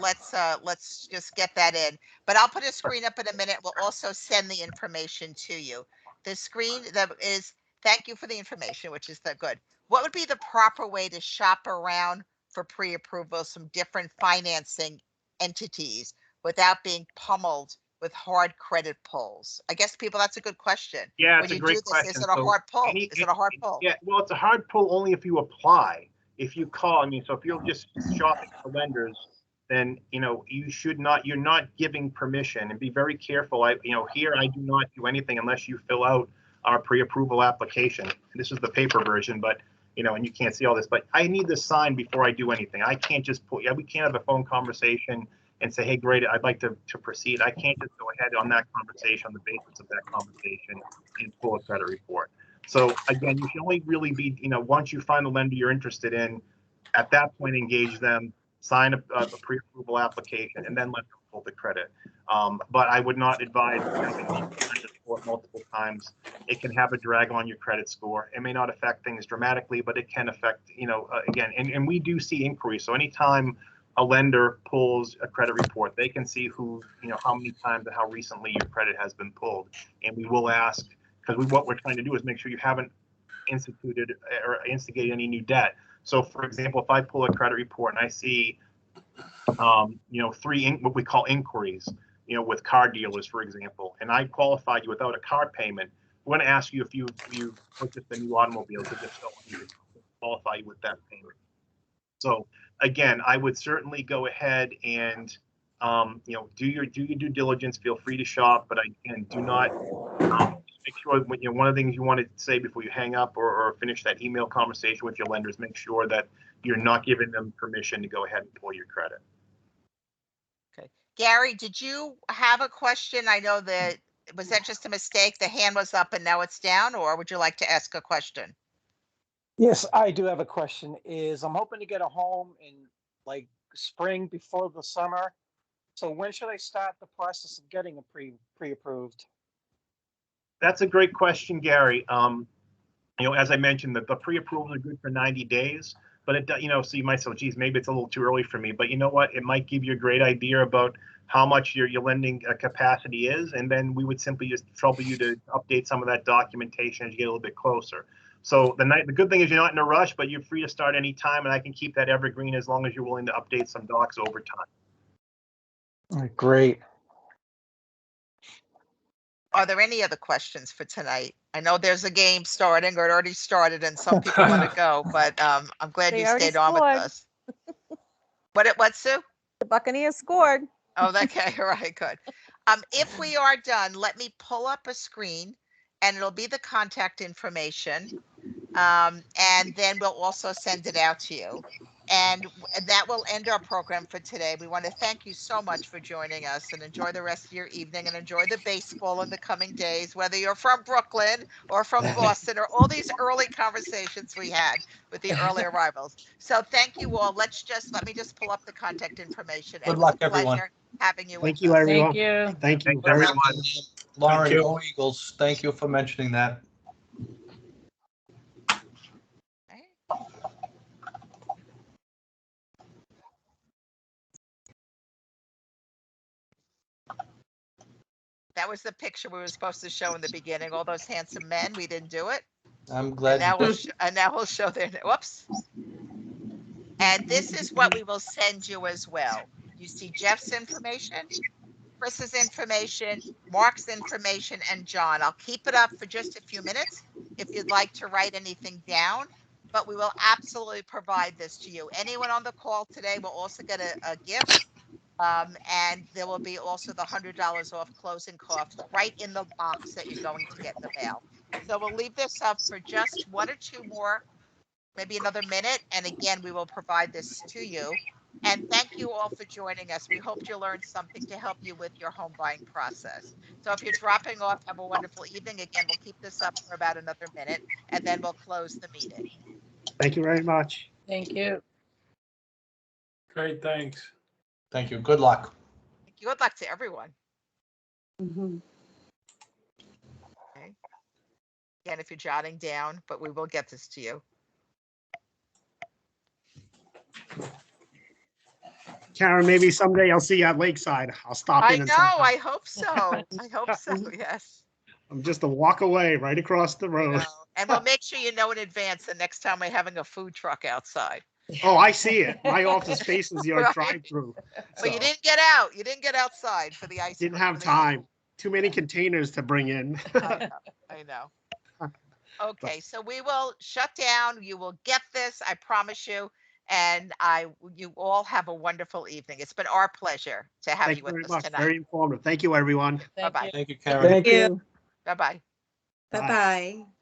just get that in. But I'll put a screen up in a minute. We'll also send the information to you. The screen that is, thank you for the information, which is good. What would be the proper way to shop around for pre-approvals from different financing entities without being pummeled with hard credit pulls? I guess that's a good question. Yeah, When it's a you great do this, question. is it a hard pull? Is it a hard pull? Yeah, well, it's a hard pull only if you apply. If you call, so if you're just shopping for lenders, then, you're not giving permission, and be very careful. Here, I do not do anything unless you fill out our pre-approval application. This is the paper version, but and you can't see all this, but I need this signed before I do anything. I can't just we can't have a phone conversation and say, hey, great, I'd like to proceed. I can't just go ahead on that conversation, on the basis of that conversation, and pull a credit report. So again, you should only really be, once you find the lender you're interested in, at that point, engage them, sign a pre-approval application, and then let them pull the credit. But I would not advise having the report multiple times. It can have a drag on your credit score. It may not affect things dramatically, but it can affect, again, and we do see inquiries. So anytime a lender pulls a credit report, they can see how many times and how recently your credit has been pulled. And we will ask, because what we're trying to do is make sure you haven't instituted or instigated any new debt. So for example, if I pull a credit report and I see, what we call inquiries, with car dealers, for example, and I qualified you without a car payment, we're going to ask you if you purchased a new automobile, because if so, we need to qualify you with that payment. So again, I would certainly go ahead and do your due diligence. Feel free to shop, but again, do not make sure one of the things you want to say before you hang up or finish that email conversation with your lenders, make sure that you're not giving them permission to go ahead and pull your credit. Okay. Gary, did you have a question? I know that, was that just a mistake? The hand was up and now it's down, or would you like to ask a question? Yes, I do have a question. I'm hoping to get a home in like spring before the summer. So when should I start the process of getting a pre-approved? That's a great question, Gary. As I mentioned, that the pre-approvals are good for 90 days, but it, so you might say, geez, maybe it's a little too early for me, but you know what? It might give you a great idea about how much your lending capacity is. And then we would simply just trouble you to update some of that documentation as you get a little bit closer. So the good thing is you're not in a rush, but you're free to start any time, and I can keep that evergreen as long as you're willing to update some docs over time. All right, great. Are there any other questions for tonight? I know there's a game starting, or it already started, and some people want to go, but I'm glad They you already stayed on with scored. us. What, Sue? The Buccaneers scored. Oh, okay, all right, good. If we are done, let me pull up a screen, and it'll be the contact information, and then we'll also send it out to you. And that will end our program for today. We want to thank you so much for joining us, and enjoy the rest of your evening, and enjoy the baseball in the coming days, whether you're from Brooklyn or from Boston, or all these early conversations we had with the early arrivals. So thank you all. Let me just pull up the contact information. Good It was luck, a everyone. pleasure having you Thank with you, us. everyone. Thank you. Thank you Thanks, very everyone. much. Lauren, Thank you. go Eagles. Thank you for mentioning that. Okay. That was the picture we were supposed to show in the beginning. All those handsome men. We didn't do it. I'm And glad. now you we'll did. now we'll show their whoops. And this is what we will send you as well. You see Jeff's information, Chris's information, Mark's information, and John. I'll keep it up for just a few minutes if you'd like to write anything down, but we will absolutely provide this to you. Anyone on the call today will also get a gift. And there will be also the $100 off closing costs right in the box that you're going to get in the mail. So we'll leave this up for just 1 or 2 more, maybe another minute. And again, we will provide this to you. And thank you all for joining us. We hope you learned something to help you with your home buying process. So if you're dropping off, have a wonderful evening. Again, we'll keep this up for about another minute, and then we'll close the meeting. Thank you very much. Thank you. Great, thanks. Thank you. Good luck. Good luck to everyone. Mhm. Okay. Again, if you're jotting down, but we will get this to you. Karen, maybe someday I'll see you at Lakeside. I'll stop I in and know. say hi. I hope so. I hope so. Yes. I'm just a walk away right across the road. No. And we'll make sure you know in advance the next time we're having a food truck outside. Oh, I see it. My office faces your Right. drive-through. But you didn't get out. You didn't get outside for the ice Didn't cream. have time. Too many containers to bring in. I know. Okay, so we will shut down. You will get this, I promise you. And you all have a wonderful evening. It's been our pleasure to have Thank you you very with us much. tonight. Very informative. Thank you, everyone. Bye-bye. Thank you, Karen. Thank you. Bye-bye. Bye. Bye-bye.